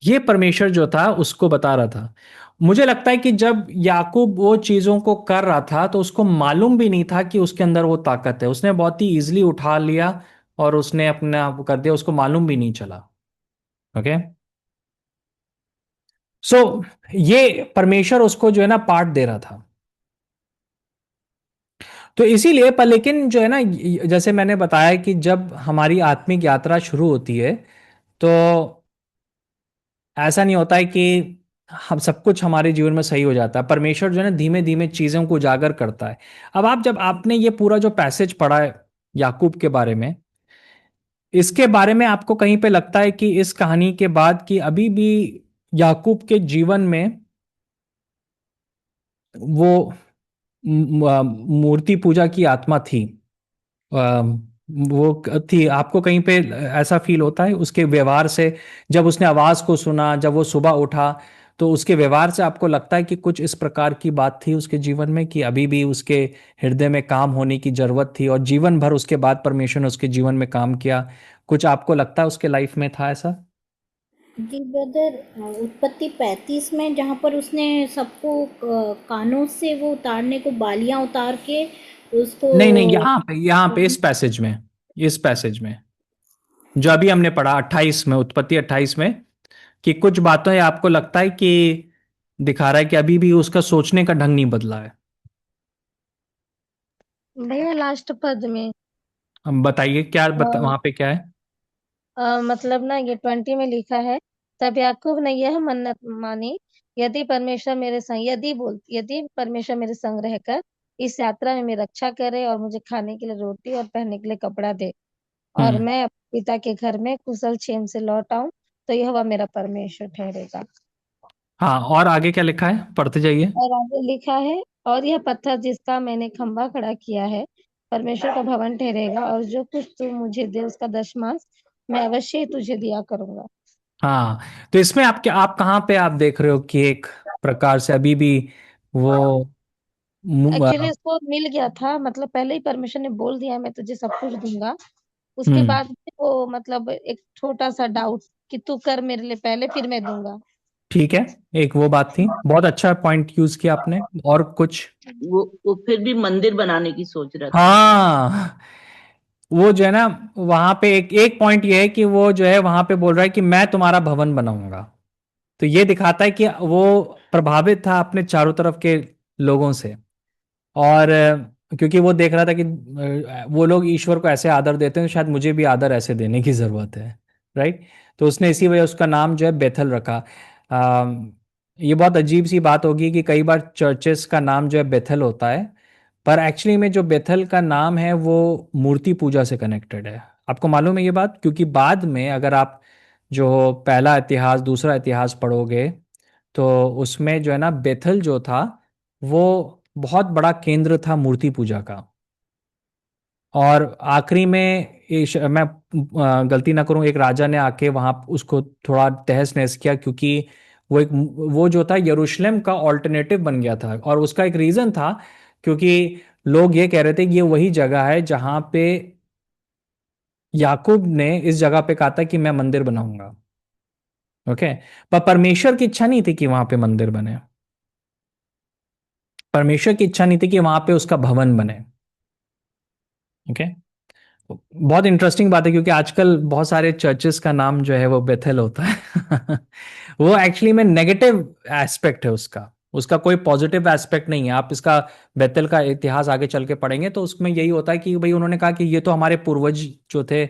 ये परमेश्वर जो था उसको बता रहा था। मुझे लगता है कि जब याकूब वो चीजों को कर रहा था तो उसको मालूम भी नहीं था कि उसके अंदर वो ताकत है। उसने बहुत ही इजीली उठा लिया और उसने अपना वो कर दिया, उसको मालूम भी नहीं चला। ओके। सो ये परमेश्वर उसको जो है ना पाठ दे रहा था। तो इसीलिए पर लेकिन जो है ना, जैसे मैंने बताया कि जब हमारी आत्मिक यात्रा शुरू होती है तो ऐसा नहीं होता है कि हम सब कुछ हमारे जीवन में सही हो जाता है। परमेश्वर जो है ना धीमे धीमे चीजों को उजागर करता है। अब आप, जब आपने ये पूरा जो पैसेज पढ़ा है याकूब के बारे में, इसके बारे में आपको कहीं पे लगता है कि इस कहानी के बाद कि अभी भी याकूब के जीवन में वो मूर्ति पूजा की आत्मा थी? वो थी? आपको कहीं पे ऐसा फील होता है उसके व्यवहार से? जब उसने आवाज को सुना, जब वो सुबह उठा, तो उसके व्यवहार से आपको लगता है कि कुछ इस प्रकार की बात थी उसके जीवन में कि अभी भी उसके हृदय में काम होने की जरूरत थी, और जीवन भर उसके बाद परमेश्वर ने उसके जीवन में काम किया? कुछ आपको लगता है उसके लाइफ में था ऐसा? जी ब्रदर, उत्पत्ति 35 में जहाँ पर उसने सबको कानों से वो उतारने को बालियां उतार के उसको। नहीं नहीं, यहाँ पे इस पैसेज में जो अभी हमने पढ़ा 28 में, उत्पत्ति 28 में, कि कुछ बातें आपको लगता है कि दिखा रहा है कि अभी भी उसका सोचने का ढंग नहीं बदला है? भैया लास्ट पद में हम बताइए क्या अ, वहां पे क्या है? मतलब ना ये 20 में लिखा है, तब याकूब ने यह मन्नत मानी, यदि परमेश्वर मेरे संग रहकर इस यात्रा में मेरी रक्षा करे और मुझे खाने के लिए रोटी और पहनने के लिए कपड़ा दे, और हम्म। मैं अपने पिता के घर में कुशल क्षेम से लौट आऊं, तो यह वह मेरा परमेश्वर ठहरेगा। हाँ, और आगे क्या लिखा है, पढ़ते जाइए। और आगे लिखा है, और यह पत्थर जिसका मैंने खंभा खड़ा किया है परमेश्वर का भवन ठहरेगा, और जो कुछ तू मुझे दे उसका दशमांश मैं अवश्य ही तुझे दिया करूंगा। हाँ, तो इसमें आप कहाँ पे आप देख रहे हो कि एक प्रकार से अभी भी वो एक्चुअली उसको मिल गया था, मतलब पहले ही परमेश्वर ने बोल दिया मैं तुझे सब कुछ दूंगा। उसके हम्म। बाद में वो मतलब एक छोटा सा डाउट कि तू कर मेरे लिए पहले फिर मैं दूंगा। ठीक है, एक वो बात थी। बहुत अच्छा पॉइंट यूज किया आपने। और कुछ? वो फिर भी मंदिर बनाने की सोच रहा था। हाँ, वो जो है ना, वहां पे एक एक पॉइंट ये है कि वो जो है वहां पे बोल रहा है कि मैं तुम्हारा भवन बनाऊंगा। तो ये दिखाता है कि वो प्रभावित था अपने चारों तरफ के लोगों से। और क्योंकि वो देख रहा था कि वो लोग ईश्वर को ऐसे आदर देते हैं, तो शायद मुझे भी आदर ऐसे देने की जरूरत है, राइट। तो उसने इसी वजह उसका नाम जो है बेथल रखा। ये बहुत अजीब सी बात होगी कि कई बार चर्चेस का नाम जो है बेथल होता है, पर एक्चुअली में जो बेथल का नाम है वो मूर्ति पूजा से कनेक्टेड है। आपको मालूम है ये बात? क्योंकि बाद में अगर आप जो पहला इतिहास दूसरा इतिहास पढ़ोगे तो उसमें जो है ना, बेथल जो था वो बहुत बड़ा केंद्र था मूर्ति पूजा का। और आखिरी में मैं गलती ना करूं, एक राजा ने आके वहां उसको थोड़ा तहस नहस किया, क्योंकि वो जो था यरूशलेम का ऑल्टरनेटिव बन गया था। और उसका एक रीजन था, क्योंकि लोग ये कह रहे थे कि ये वही जगह है जहां पे याकूब ने इस जगह पे कहा था कि मैं मंदिर बनाऊंगा। ओके। पर परमेश्वर की इच्छा नहीं थी कि वहां पे मंदिर बने। परमेश्वर की इच्छा नहीं थी कि वहां पे उसका भवन बने। ओके। बहुत इंटरेस्टिंग बात है, क्योंकि आजकल बहुत सारे चर्चेस का नाम जो है वो बेथेल होता है। वो एक्चुअली में नेगेटिव एस्पेक्ट है उसका। उसका कोई पॉजिटिव एस्पेक्ट नहीं है। आप इसका बेथेल का इतिहास आगे चल के पढ़ेंगे तो उसमें यही होता है कि भाई उन्होंने कहा कि ये तो हमारे पूर्वज जो थे,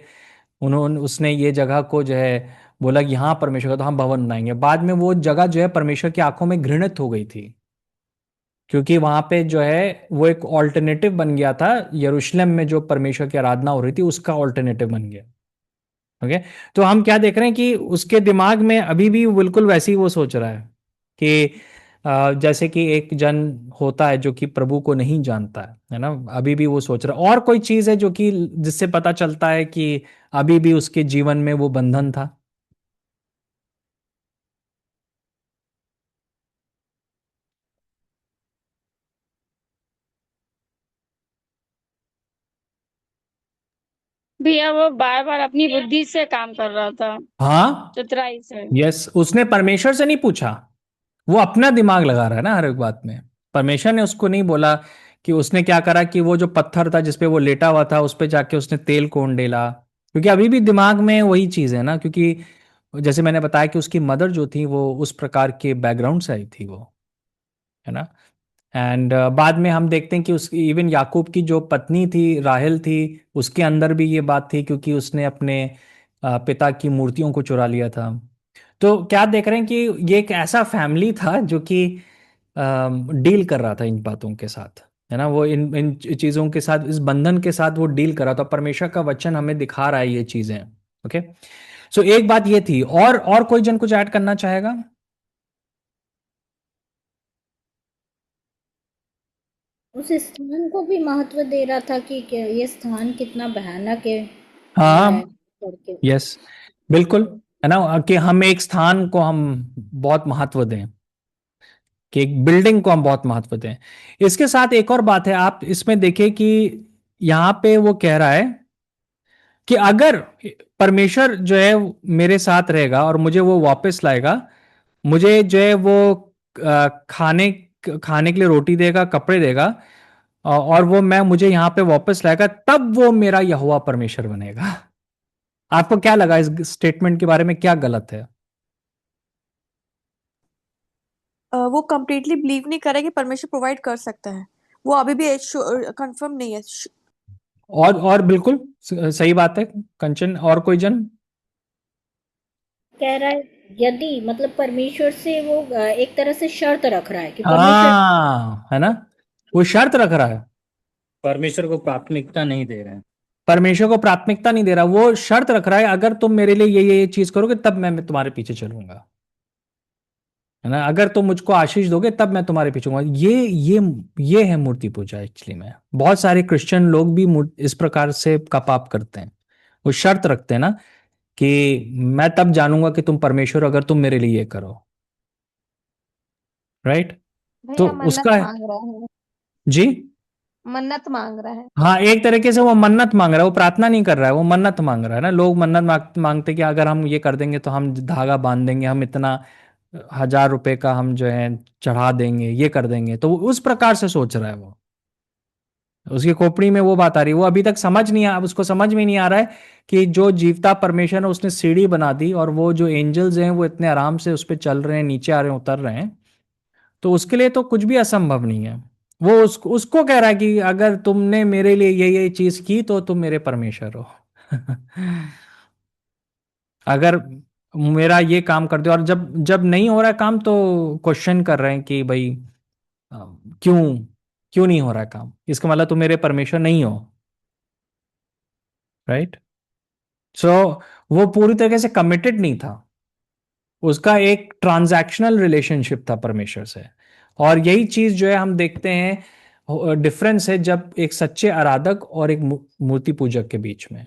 उन्होंने उसने ये जगह को जो है बोला कि यहाँ परमेश्वर का तो हम भवन बनाएंगे। बाद में वो जगह जो है परमेश्वर की आंखों में घृणित हो गई थी, क्योंकि वहां पे जो है वो एक ऑल्टरनेटिव बन गया था। यरूशलेम में जो परमेश्वर की आराधना हो रही थी उसका ऑल्टरनेटिव बन गया। ओके। तो हम क्या देख रहे हैं कि उसके दिमाग में अभी भी बिल्कुल वैसे ही वो सोच रहा है कि जैसे कि एक जन होता है जो कि प्रभु को नहीं जानता है ना, अभी भी वो सोच रहा है। और कोई चीज है जो कि जिससे पता चलता है कि अभी भी उसके जीवन में वो बंधन था? भैया वो बार बार अपनी बुद्धि से काम कर रहा था, हाँ। चतुराई से। यस, उसने परमेश्वर से नहीं पूछा। वो अपना दिमाग लगा रहा है ना हर एक बात में। परमेश्वर ने उसको नहीं बोला। कि उसने क्या करा कि वो जो पत्थर था जिसपे वो लेटा हुआ था उस पे जाके उसने तेल कौन डेला, क्योंकि अभी भी दिमाग में वही चीज है ना। क्योंकि जैसे मैंने बताया कि उसकी मदर जो थी वो उस प्रकार के बैकग्राउंड से आई थी वो, है ना। एंड बाद में हम देखते हैं कि उस इवन याकूब की जो पत्नी थी राहेल थी, उसके अंदर भी ये बात थी, क्योंकि उसने अपने पिता की मूर्तियों को चुरा लिया था। तो क्या देख रहे हैं कि ये एक ऐसा फैमिली था जो कि डील कर रहा था इन बातों के साथ, है ना। वो इन इन चीजों के साथ, इस बंधन के साथ वो डील कर रहा था। परमेश्वर का वचन हमें दिखा रहा है ये चीजें। ओके। सो एक बात ये थी। और कोई जन कुछ ऐड करना चाहेगा? उस स्थान को भी महत्व दे रहा था कि ये स्थान कितना भयानक है हाँ। करके। यस। बिल्कुल। है ना, कि हम एक स्थान को हम बहुत महत्व दें, कि एक बिल्डिंग को हम बहुत महत्व दें। इसके साथ एक और बात है, आप इसमें देखिए कि यहाँ पे वो कह रहा है कि अगर परमेश्वर जो है मेरे साथ रहेगा और मुझे वो वापस लाएगा, मुझे जो है वो खाने खाने के लिए रोटी देगा, कपड़े देगा, और वो मैं मुझे यहाँ पे वापस लाएगा, तब वो मेरा यहोवा परमेश्वर बनेगा। आपको क्या लगा इस स्टेटमेंट के बारे में, क्या गलत है? वो कंप्लीटली बिलीव नहीं कर रहा है कि परमेश्वर प्रोवाइड कर सकता है। वो अभी भी कंफर्म नहीं है। और बिल्कुल सही बात है कंचन। और कोई जन? कह रहा है यदि मतलब परमेश्वर से वो एक तरह से शर्त रख रहा है कि परमेश्वर। हाँ, है ना। वो शर्त रख रहा है। परमेश्वर को प्राथमिकता नहीं दे रहे हैं। परमेश्वर को प्राथमिकता नहीं दे रहा, वो शर्त रख रहा है, अगर तुम मेरे लिए ये चीज करोगे तब मैं तुम्हारे पीछे चलूंगा, है ना। अगर तुम मुझको आशीष दोगे तब मैं तुम्हारे पीछे होऊंगा। ये है मूर्ति पूजा एक्चुअली में। बहुत सारे क्रिश्चियन लोग भी इस प्रकार से का पाप करते हैं। वो शर्त रखते हैं ना कि मैं तब जानूंगा कि तुम परमेश्वर अगर तुम मेरे लिए ये करो। राइट। तो भैया मन्नत उसका है। मांग रहा है। जी। मन्नत मांग रहा है। हाँ, एक तरीके से वो मन्नत मांग रहा है, वो प्रार्थना नहीं कर रहा है, वो मन्नत मांग रहा है ना। लोग मन्नत मांगते कि अगर हम ये कर देंगे तो हम धागा बांध देंगे, हम इतना 1,000 रुपए का हम जो है चढ़ा देंगे, ये कर देंगे। तो वो उस प्रकार से सोच रहा है वो। उसकी खोपड़ी में वो बात आ रही है। वो अभी तक समझ नहीं आ, उसको समझ में नहीं आ रहा है कि जो जीवता परमेश्वर है उसने सीढ़ी बना दी, और वो जो एंजल्स हैं वो इतने आराम से उस पर चल रहे हैं, नीचे आ रहे हैं, उतर रहे हैं। तो उसके लिए तो कुछ भी असंभव नहीं है। वो उसको कह रहा है कि अगर तुमने मेरे लिए ये चीज की तो तुम मेरे परमेश्वर हो। अगर मेरा ये काम कर दो, और जब जब नहीं हो रहा है काम तो क्वेश्चन कर रहे हैं कि भाई अ, क्यों क्यों नहीं हो रहा है काम, इसका मतलब तुम मेरे परमेश्वर नहीं हो। राइट। सो वो पूरी तरीके से कमिटेड नहीं था, उसका एक ट्रांजैक्शनल रिलेशनशिप था परमेश्वर से। और यही चीज जो है हम देखते हैं, डिफरेंस है जब एक सच्चे आराधक और एक मूर्ति पूजक के बीच में।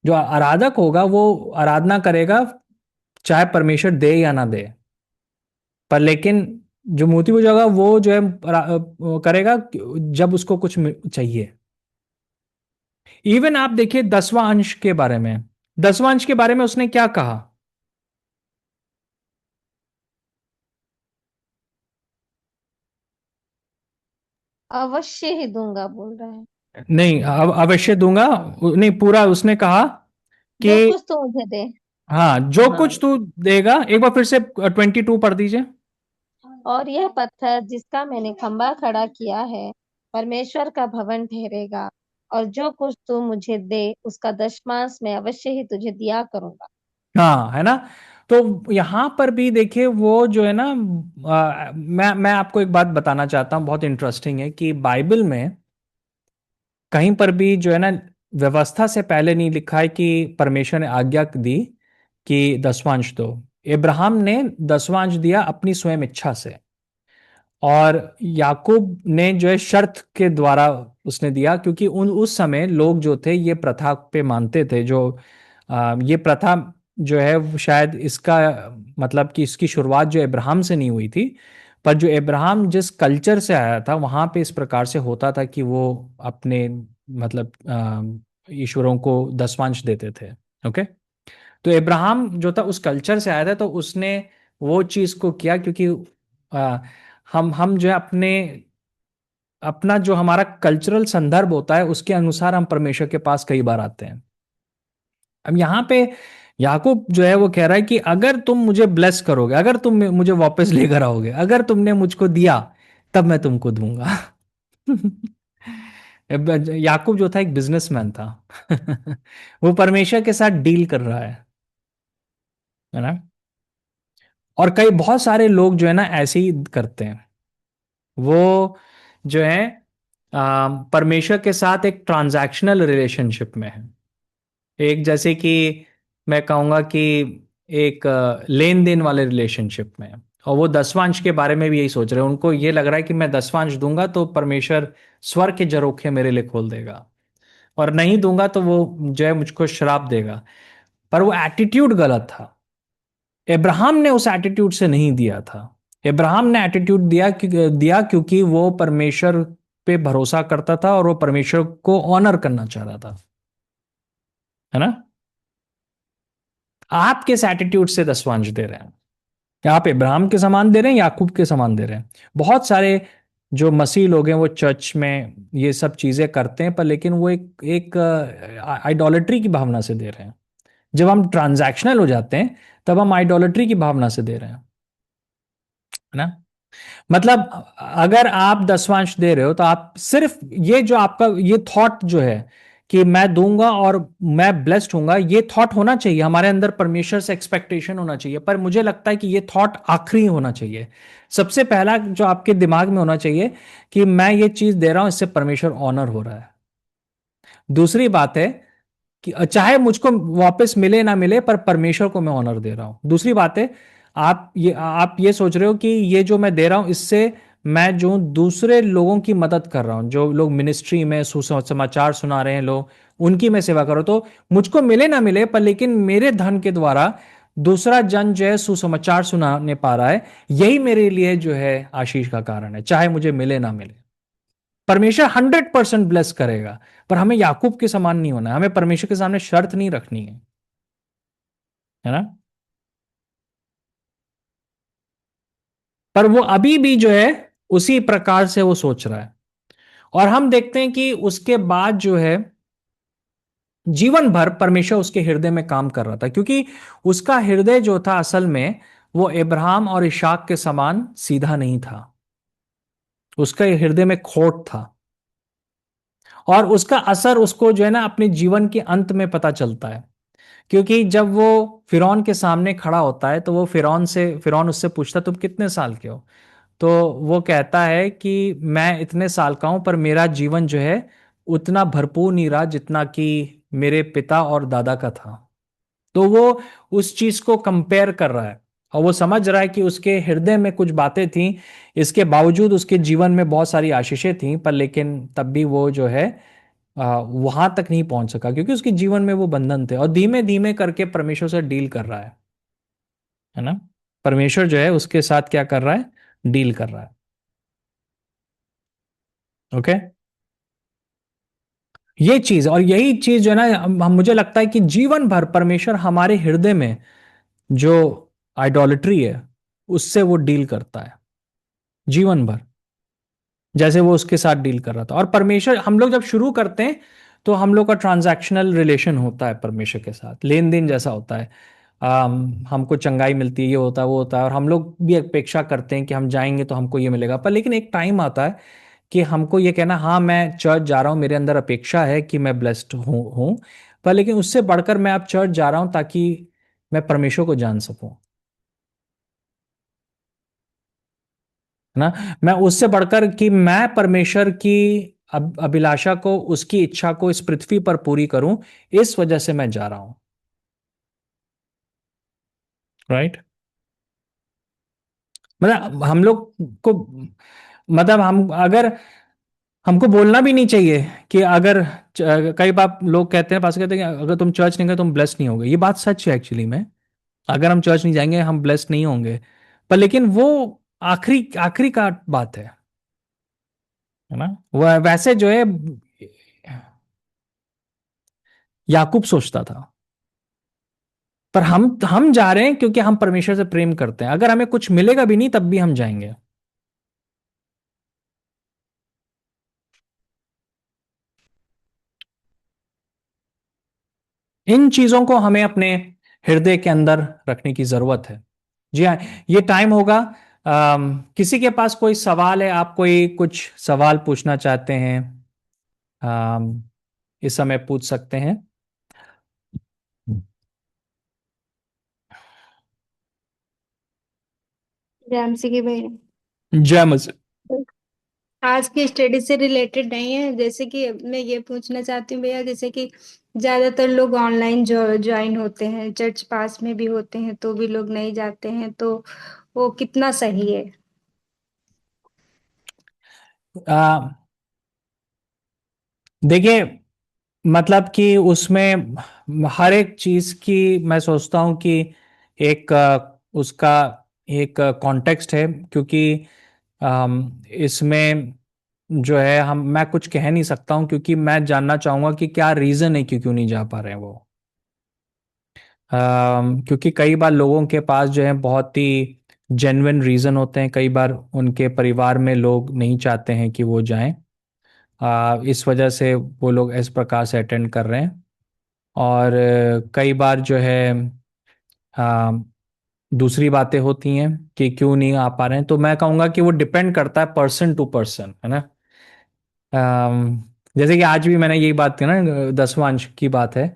जो आराधक होगा वो आराधना करेगा चाहे परमेश्वर दे या ना दे, पर लेकिन जो मूर्ति पूजक होगा वो जो है करेगा जब उसको कुछ चाहिए। इवन आप देखिए 10वां अंश के बारे में, 10वां अंश के बारे में उसने क्या कहा? अवश्य ही दूंगा बोल रहा है। नहीं, अवश्य दूंगा नहीं, पूरा उसने कहा जो कि कुछ तो मुझे दे। हाँ, जो हाँ कुछ तू देगा। एक बार फिर से 22 पढ़ दीजिए। और यह पत्थर जिसका मैंने खंभा खड़ा किया है परमेश्वर का भवन ठहरेगा, और जो कुछ तू मुझे दे उसका दशमांश मैं अवश्य ही तुझे दिया करूंगा। हाँ, है ना? तो यहां पर भी देखिए वो जो है ना, मैं आपको एक बात बताना चाहता हूं, बहुत इंटरेस्टिंग है कि बाइबल में कहीं पर भी जो है ना व्यवस्था से पहले नहीं लिखा है कि परमेश्वर ने आज्ञा दी कि दसवांश दो। इब्राहिम ने दसवांश दिया अपनी स्वयं इच्छा से, और याकूब ने जो है शर्त के द्वारा उसने दिया, क्योंकि उस समय लोग जो थे ये प्रथा पे मानते थे। जो ये प्रथा जो है वो शायद इसका मतलब कि इसकी शुरुआत जो इब्राहिम से नहीं हुई थी, पर जो इब्राहिम जिस कल्चर से आया था वहां पे इस प्रकार से होता था कि वो अपने मतलब ईश्वरों को दसवांश देते थे। ओके। तो इब्राहिम जो था उस कल्चर से आया था, तो उसने वो चीज को किया, क्योंकि आ, हम जो है अपने अपना जो हमारा कल्चरल संदर्भ होता है उसके अनुसार हम परमेश्वर के पास कई बार आते हैं। अब यहाँ पे याकूब जो है वो कह रहा है कि अगर तुम मुझे ब्लेस करोगे, अगर तुम मुझे वापस लेकर आओगे, अगर तुमने मुझको दिया, तब मैं तुमको दूंगा। याकूब जो था एक बिजनेसमैन था। वो परमेश्वर के साथ डील कर रहा है ना? और कई बहुत सारे लोग जो है ना ऐसे ही करते हैं। वो जो है परमेश्वर के साथ एक ट्रांजैक्शनल रिलेशनशिप में है। एक जैसे कि मैं कहूँगा कि एक लेन देन वाले रिलेशनशिप में है। और वो दसवांश के बारे में भी यही सोच रहे हैं। उनको ये लग रहा है कि मैं दसवांश दूंगा तो परमेश्वर स्वर्ग के झरोखे मेरे लिए खोल देगा, और नहीं दूंगा तो वो जो है मुझको श्राप देगा। पर वो एटीट्यूड गलत था। इब्राहिम ने उस एटीट्यूड से नहीं दिया था। इब्राहिम ने एटीट्यूड दिया क्योंकि वो परमेश्वर पे भरोसा करता था और वो परमेश्वर को ऑनर करना चाह रहा था, है ना? आप किस एटीट्यूड से दसवांश दे रहे हैं? क्या आप इब्राहिम के समान दे रहे हैं, याकूब के समान दे रहे हैं? बहुत सारे जो मसीह लोग हैं वो चर्च में ये सब चीजें करते हैं, पर लेकिन वो एक आइडोलेट्री की भावना से दे रहे हैं। जब हम ट्रांजैक्शनल हो जाते हैं तब हम आइडोलेट्री की भावना से दे रहे हैं, है ना? मतलब अगर आप दसवांश दे रहे हो तो आप सिर्फ ये जो आपका ये थॉट जो है कि मैं दूंगा और मैं ब्लेस्ड होऊंगा, ये थॉट होना चाहिए हमारे अंदर। परमेश्वर से एक्सपेक्टेशन होना चाहिए, पर मुझे लगता है कि ये थॉट आखिरी होना चाहिए। सबसे पहला जो आपके दिमाग में होना चाहिए कि मैं ये चीज दे रहा हूं, इससे परमेश्वर ऑनर हो रहा है। दूसरी बात है कि चाहे मुझको वापस मिले ना मिले, पर परमेश्वर को मैं ऑनर दे रहा हूं। दूसरी बात है, आप ये सोच रहे हो कि ये जो मैं दे रहा हूं इससे मैं जो दूसरे लोगों की मदद कर रहा हूं, जो लोग मिनिस्ट्री में सुसमाचार सुना रहे हैं लोग, उनकी मैं सेवा करो। तो मुझको मिले ना मिले, पर लेकिन मेरे धन के द्वारा दूसरा जन जो है सुसमाचार सुनाने पा रहा है, यही मेरे लिए जो है आशीष का कारण है, चाहे मुझे मिले ना मिले। परमेश्वर 100% ब्लेस करेगा, पर हमें याकूब के समान नहीं होना है। हमें परमेश्वर के सामने शर्त नहीं रखनी है ना? पर वो अभी भी जो है उसी प्रकार से वो सोच रहा है। और हम देखते हैं कि उसके बाद जो है जीवन भर परमेश्वर उसके हृदय में काम कर रहा था, क्योंकि उसका हृदय जो था असल में वो इब्राहिम और इशाक के समान सीधा नहीं था। उसका हृदय में खोट था, और उसका असर उसको जो है ना अपने जीवन के अंत में पता चलता है। क्योंकि जब वो फिरौन के सामने खड़ा होता है तो वो फिरौन उससे पूछता तुम कितने साल के हो? तो वो कहता है कि मैं इतने साल का हूं, पर मेरा जीवन जो है उतना भरपूर नहीं रहा जितना कि मेरे पिता और दादा का था। तो वो उस चीज को कंपेयर कर रहा है और वो समझ रहा है कि उसके हृदय में कुछ बातें थी। इसके बावजूद उसके जीवन में बहुत सारी आशीषें थी, पर लेकिन तब भी वो जो है वहां तक नहीं पहुंच सका, क्योंकि उसके जीवन में वो बंधन थे। और धीमे धीमे करके परमेश्वर से डील कर रहा है ना। परमेश्वर जो है उसके साथ क्या कर रहा है, डील कर रहा है। ओके। ये चीज और यही चीज जो है ना, मुझे लगता है कि जीवन भर परमेश्वर हमारे हृदय में जो आइडोलिट्री है उससे वो डील करता है जीवन भर, जैसे वो उसके साथ डील कर रहा था। और परमेश्वर, हम लोग जब शुरू करते हैं तो हम लोग का ट्रांजैक्शनल रिलेशन होता है परमेश्वर के साथ, लेन देन जैसा होता है। हमको चंगाई मिलती है, ये होता है वो होता है, और हम लोग भी अपेक्षा करते हैं कि हम जाएंगे तो हमको ये मिलेगा। पर लेकिन एक टाइम आता है कि हमको ये कहना, हाँ मैं चर्च जा रहा हूँ, मेरे अंदर अपेक्षा है कि मैं ब्लेस्ड हूँ, पर लेकिन उससे बढ़कर मैं अब चर्च जा रहा हूँ ताकि मैं परमेश्वर को जान सकूं, है ना। मैं उससे बढ़कर कि मैं परमेश्वर की अभिलाषा को, उसकी इच्छा को इस पृथ्वी पर पूरी करूं, इस वजह से मैं जा रहा हूं। राइट। मतलब हम लोग को, मतलब हम अगर, हमको बोलना भी नहीं चाहिए कि अगर कई बार लोग कहते हैं, पास कहते हैं कि अगर तुम चर्च नहीं गए तुम ब्लेस्ड नहीं होगे। ये बात सच है एक्चुअली में। अगर हम चर्च नहीं जाएंगे हम ब्लेस्ड नहीं होंगे। पर लेकिन वो आखिरी आखिरी का बात है ना। वह वैसे जो है याकूब सोचता था। पर हम जा रहे हैं क्योंकि हम परमेश्वर से प्रेम करते हैं। अगर हमें कुछ मिलेगा भी नहीं तब भी हम जाएंगे। इन चीजों को हमें अपने हृदय के अंदर रखने की जरूरत है। जी हाँ। ये टाइम होगा। किसी के पास कोई सवाल है, आप कोई कुछ सवाल पूछना चाहते हैं, अम, इस समय पूछ सकते हैं। जैमसी की भाई जय मसीह। आज की स्टडी से रिलेटेड नहीं है। जैसे कि मैं ये पूछना चाहती हूँ भैया, जैसे कि ज्यादातर लोग ऑनलाइन ज्वाइन होते हैं, चर्च पास में भी होते हैं तो भी लोग नहीं जाते हैं, तो वो कितना सही है? देखिए, मतलब कि उसमें हर एक चीज की मैं सोचता हूं कि एक उसका एक कॉन्टेक्स्ट है, क्योंकि इसमें जो है हम, मैं कुछ कह नहीं सकता हूं क्योंकि मैं जानना चाहूंगा कि क्या रीजन है कि क्यों नहीं जा पा रहे हैं वो। क्योंकि कई बार लोगों के पास जो है बहुत ही जेन्युइन रीजन होते हैं, कई बार उनके परिवार में लोग नहीं चाहते हैं कि वो जाएं। इस वजह से वो लोग इस प्रकार से अटेंड कर रहे हैं। और कई बार जो है आ, दूसरी बातें होती हैं कि क्यों नहीं आ पा रहे हैं। तो मैं कहूँगा कि वो डिपेंड करता है पर्सन टू पर्सन, है ना। जैसे कि आज भी मैंने यही बात की ना, दसवांश की बात है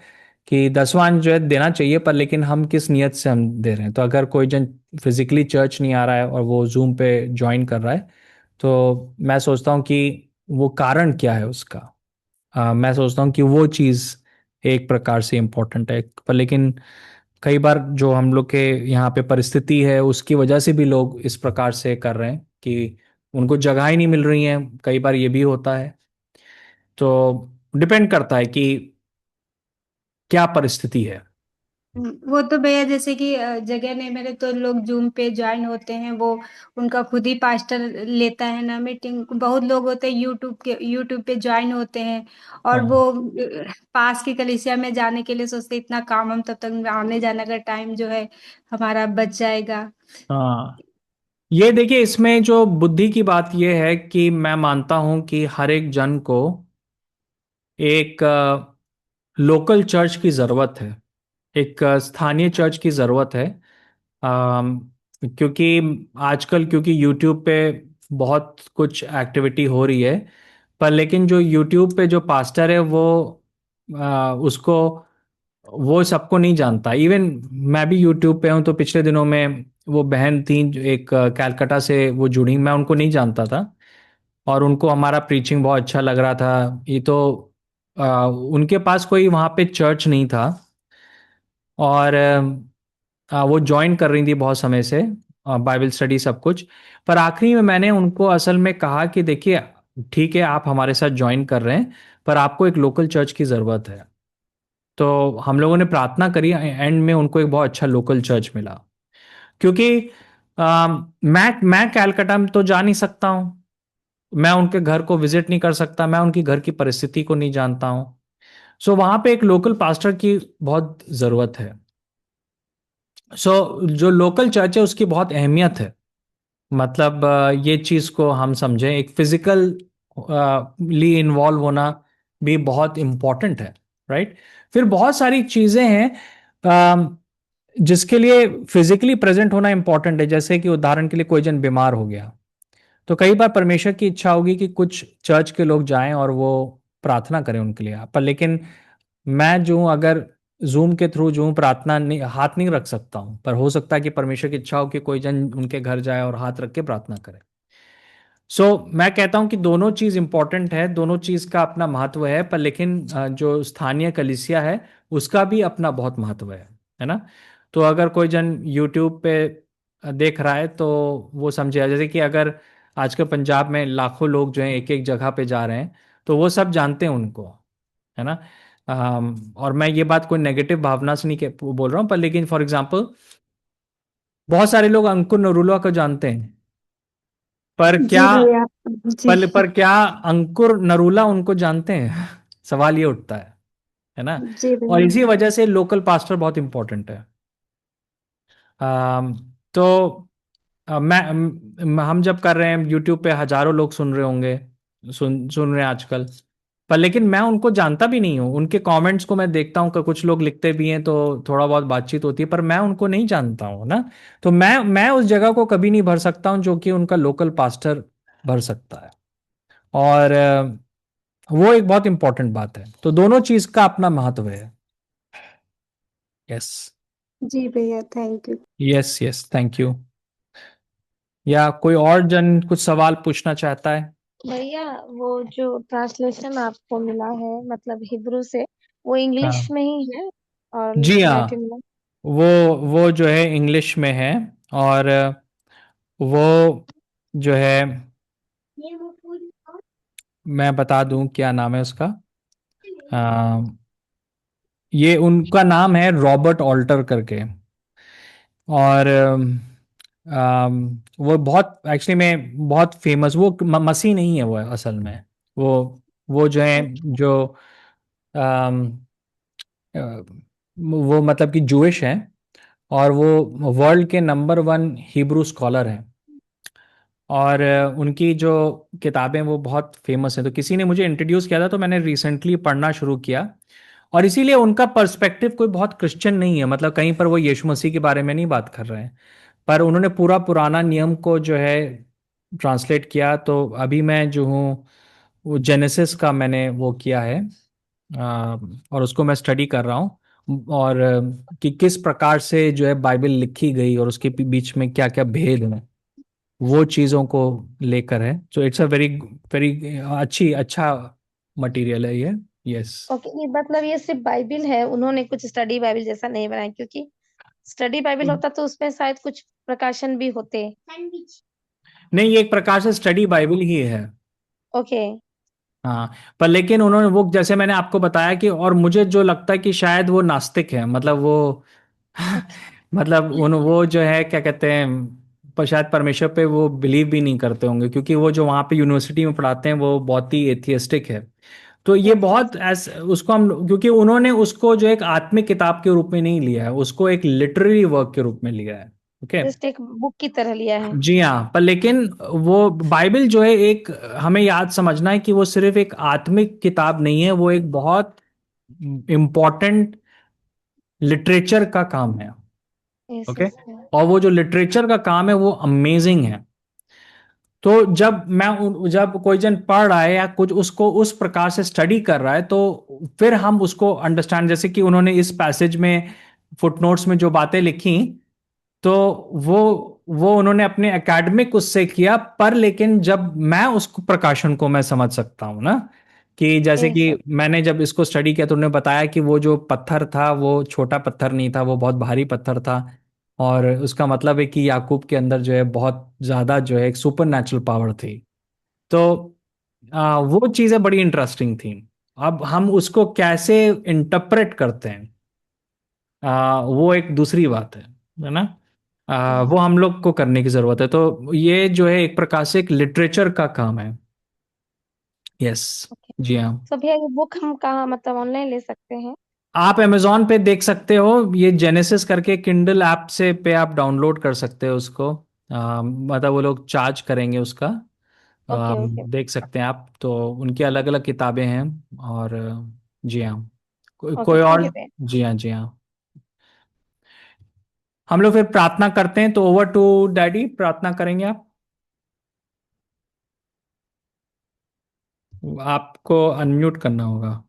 कि दसवांश जो है देना चाहिए, पर लेकिन हम किस नियत से हम दे रहे हैं। तो अगर कोई जन फिजिकली चर्च नहीं आ रहा है और वो जूम पे ज्वाइन कर रहा है, तो मैं सोचता हूँ कि वो कारण क्या है उसका। मैं सोचता हूँ कि वो चीज़ एक प्रकार से इम्पोर्टेंट है। पर लेकिन कई बार जो हम लोग के यहाँ पे परिस्थिति है उसकी वजह से भी लोग इस प्रकार से कर रहे हैं कि उनको जगह ही नहीं मिल रही है, कई बार ये भी होता है। तो डिपेंड करता है कि क्या परिस्थिति है। वो तो भैया जैसे कि जगह नहीं मिले तो लोग जूम पे ज्वाइन होते हैं, वो उनका खुद ही पास्टर लेता है ना मीटिंग। बहुत लोग होते हैं यूट्यूब पे ज्वाइन होते हैं, और वो हाँ। पास की कलीसिया में जाने के लिए सोचते हैं, इतना काम, हम तब तक आने जाने का टाइम जो है हमारा बच जाएगा। हाँ। ये देखिए, इसमें जो बुद्धि की बात ये है कि मैं मानता हूं कि हर एक जन को एक लोकल चर्च की ज़रूरत है, एक स्थानीय चर्च की ज़रूरत है। अम, क्योंकि आजकल, क्योंकि यूट्यूब पे बहुत कुछ एक्टिविटी हो रही है, पर लेकिन जो यूट्यूब पे जो पास्टर है वो उसको, वो सबको नहीं जानता। इवन मैं भी यूट्यूब पे हूँ, तो पिछले दिनों में वो बहन थी जो एक कैलकाटा से वो जुड़ी, मैं उनको नहीं जानता था और उनको हमारा प्रीचिंग बहुत अच्छा लग रहा था। ये तो उनके पास कोई वहाँ पे चर्च नहीं था, और वो ज्वाइन कर रही थी बहुत समय से, बाइबल स्टडी सब कुछ। पर आखिरी में मैंने उनको असल में कहा कि देखिए, ठीक है आप हमारे साथ ज्वाइन कर रहे हैं, पर आपको एक लोकल चर्च की ज़रूरत है। तो हम लोगों ने प्रार्थना करी, एंड में उनको एक बहुत अच्छा लोकल चर्च मिला। क्योंकि मैं कैलकाटा में तो जा नहीं सकता हूँ, मैं उनके घर को विजिट नहीं कर सकता, मैं उनकी घर की परिस्थिति को नहीं जानता हूँ। सो वहाँ पे एक लोकल पास्टर की बहुत ज़रूरत है। जो लोकल चर्च है उसकी बहुत अहमियत है। मतलब ये चीज़ को हम समझें, एक फिजिकल ली इन्वॉल्व होना भी बहुत इम्पोर्टेंट है, राइट। फिर बहुत सारी चीज़ें हैं जिसके लिए फिजिकली प्रेजेंट होना इम्पोर्टेंट है। जैसे कि उदाहरण के लिए कोई जन बीमार हो गया, तो कई बार परमेश्वर की इच्छा होगी कि कुछ चर्च के लोग जाएं और वो प्रार्थना करें उनके लिए, पर लेकिन मैं जो हूं, अगर जूम के थ्रू जो हूं, प्रार्थना नहीं, हाथ नहीं रख सकता हूं। पर हो सकता है कि परमेश्वर की इच्छा हो कि कोई जन उनके घर जाए और हाथ रख के प्रार्थना करे। मैं कहता हूं कि दोनों चीज इंपॉर्टेंट है, दोनों चीज का अपना महत्व है, पर लेकिन जो स्थानीय कलीसिया है उसका भी अपना बहुत महत्व है ना। तो अगर कोई जन यूट्यूब पे देख रहा है तो वो समझे, जैसे कि अगर आजकल पंजाब में लाखों लोग जो हैं एक एक जगह पे जा रहे हैं, तो वो सब जानते हैं उनको, है ना। और मैं ये बात कोई नेगेटिव भावना से नहीं बोल रहा हूँ, पर लेकिन फॉर एग्जांपल बहुत सारे लोग अंकुर नरूला को जानते हैं, पर क्या जी भैया। जी। पर क्या अंकुर नरूला उनको जानते हैं? सवाल ये उठता है ना। जी और भैया। इसी वजह से लोकल पास्टर बहुत इंपॉर्टेंट है। तो हम जब कर रहे हैं यूट्यूब पे हजारों लोग सुन रहे होंगे, सुन सुन रहे हैं आजकल, पर लेकिन मैं उनको जानता भी नहीं हूँ। उनके कमेंट्स को मैं देखता हूँ कि कुछ लोग लिखते भी हैं तो थोड़ा बहुत बातचीत होती है, पर मैं उनको नहीं जानता हूँ ना। तो मैं उस जगह को कभी नहीं भर सकता हूँ जो कि उनका लोकल पास्टर भर सकता है। और वो एक बहुत इंपॉर्टेंट बात है। तो दोनों चीज का अपना महत्व है। यस, जी भैया, thank you. Yes, yes, thank you. या कोई और जन कुछ सवाल पूछना चाहता है? भैया, वो जो ट्रांसलेशन आपको मिला है मतलब हिब्रू से, वो इंग्लिश हाँ में ही है और जी हाँ, लैटिन में? वो वो जो है इंग्लिश में है। और वो जो है, मैं बता दूं क्या नाम है उसका। आ, ये उनका नाम है रॉबर्ट ऑल्टर करके। और वो बहुत एक्चुअली में बहुत फेमस, वो मसीह नहीं है वो असल में। वो वो जो है, जो अम, अ, वो मतलब कि जूइश हैं, और वो वर्ल्ड के नंबर वन हिब्रू स्कॉलर हैं। और उनकी जो किताबें वो बहुत फेमस हैं। तो किसी ने मुझे इंट्रोड्यूस किया था, तो मैंने रिसेंटली पढ़ना शुरू किया। और इसीलिए उनका पर्सपेक्टिव कोई बहुत क्रिश्चियन नहीं है, मतलब कहीं पर वो यीशु मसीह के बारे में नहीं बात कर रहे हैं, पर उन्होंने पूरा पुराना नियम को जो है ट्रांसलेट किया। तो अभी मैं जो हूँ वो जेनेसिस का मैंने वो किया है, और उसको मैं स्टडी कर रहा हूँ। और कि किस प्रकार से जो है बाइबल लिखी गई और उसके बीच में क्या क्या भेद हैं, वो चीज़ों को लेकर है। So it's a very very अच्छा मटेरियल है ये। यस। ओके, ये मतलब ये सिर्फ बाइबिल है, उन्होंने कुछ स्टडी बाइबिल जैसा नहीं बनाया? क्योंकि स्टडी बाइबिल होता तो उसमें शायद कुछ प्रकाशन भी होते। नहीं, ये एक प्रकार से स्टडी बाइबल ही है। ओके। हाँ, पर लेकिन उन्होंने वो, जैसे मैंने आपको बताया कि, और मुझे जो लगता है कि शायद वो नास्तिक है, मतलब वो मतलब वो जो है क्या कहते हैं, पर शायद परमेश्वर पे वो बिलीव भी नहीं करते होंगे, क्योंकि वो जो वहाँ पे यूनिवर्सिटी में पढ़ाते हैं वो बहुत ही एथियस्टिक है। तो ये ओके। बहुत उसको हम, क्योंकि उन्होंने उसको जो एक आत्मिक किताब के रूप में नहीं लिया है, उसको एक लिटरेरी वर्क के रूप में लिया है। ओके। जस्ट एक बुक की तरह लिया है। जी हाँ, पर लेकिन वो बाइबल जो है, एक हमें याद समझना है कि वो सिर्फ एक आत्मिक किताब नहीं है, वो एक बहुत इम्पोर्टेंट लिटरेचर का काम है। Yes okay. यस। और वो जो लिटरेचर का काम है वो अमेजिंग है। तो जब कोई जन पढ़ रहा है या कुछ उसको उस प्रकार से स्टडी कर रहा है, तो फिर हम उसको अंडरस्टैंड, जैसे कि उन्होंने इस पैसेज में फुटनोट्स में जो बातें लिखी, तो वो वो उन्होंने अपने एकेडमिक उससे किया, पर लेकिन जब मैं उसको प्रकाशन को मैं समझ सकता हूँ ना, कि जैसे कि बेशक। मैंने जब इसको स्टडी किया तो उन्होंने बताया कि वो जो पत्थर था वो छोटा पत्थर नहीं था, वो बहुत भारी पत्थर था। और उसका मतलब है कि याकूब के अंदर जो है बहुत ज्यादा जो है एक सुपर नेचुरल पावर थी। तो वो चीजें बड़ी इंटरेस्टिंग थी। अब हम उसको कैसे इंटरप्रेट करते हैं, वो एक दूसरी बात है ना। वो हम लोग को करने की जरूरत है। तो ये जो है एक प्रकार से एक लिटरेचर का काम है। यस। ओके। जी हाँ। तो भैया ये बुक हम कहाँ मतलब ऑनलाइन ले सकते हैं? आप अमेजोन पे देख सकते हो, ये जेनेसिस करके किंडल ऐप से पे आप डाउनलोड कर सकते हो उसको। मतलब वो लोग चार्ज करेंगे उसका। Okay okay. देख सकते हैं आप, तो उनकी अलग अलग किताबें हैं। और जी हाँ, ओके कोई थैंक और। यू भैया। जी हाँ, जी हाँ। हम लोग फिर प्रार्थना करते हैं, तो ओवर टू डैडी, प्रार्थना करेंगे आप। आपको अनम्यूट करना होगा।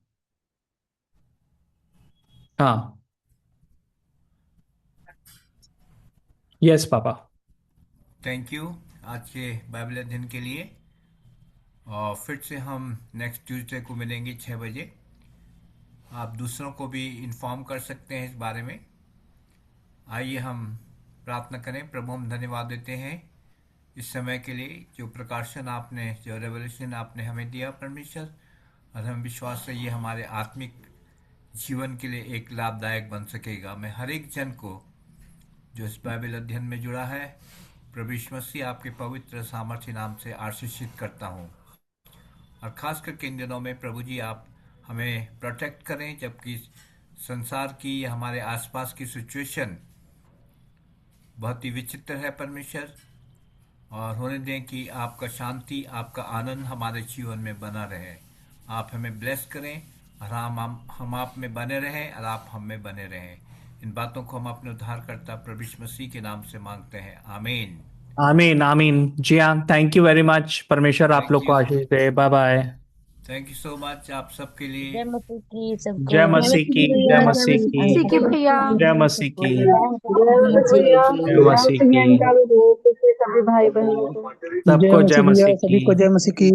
हाँ। Yes papa. थैंक यू आज के बाइबल अध्ययन के लिए। और फिर से हम नेक्स्ट ट्यूसडे को मिलेंगे 6 बजे। आप दूसरों को भी इन्फॉर्म कर सकते हैं इस बारे में। आइए हम प्रार्थना करें। प्रभु हम धन्यवाद देते हैं इस समय के लिए, जो प्रकाशन आपने, जो रेवलेशन आपने हमें दिया परमेश्वर। और हम विश्वास से ये हमारे आत्मिक जीवन के लिए एक लाभदायक बन सकेगा। मैं हर एक जन को जो इस बाइबल अध्ययन में जुड़ा है, प्रभु यीशु मसीह आपके पवित्र सामर्थ्य नाम से आशीषित करता हूँ। और खास करके इन दिनों में प्रभु जी आप हमें प्रोटेक्ट करें, जबकि संसार की या हमारे आसपास की सिचुएशन बहुत ही विचित्र है परमेश्वर। और होने दें कि आपका शांति, आपका आनंद हमारे जीवन में बना रहे। आप हमें ब्लेस करें और हम आप में बने रहें और आप हम में बने रहें। इन बातों को हम अपने उद्धारकर्ता प्रभु यीशु मसीह के नाम से मांगते हैं, आमीन। आमीन आमीन। जी हाँ, थैंक यू वेरी मच। परमेश्वर आप थैंक लोग को यू। आशीष दे। Bye bye. Thank you so much आप सबके जय लिए। मसीह की सबको। जय जय मसीह मसीह की, की जय भैया, जय मसीह मसीह की, की मसीह की भैया। जय मसीह की, जय मसीह भैया, जय मसीह जय की। मसीह की सभी भाई बहनों को। सबको जय जय मसीह मसीह भैया, की। सभी को जय मसीह की।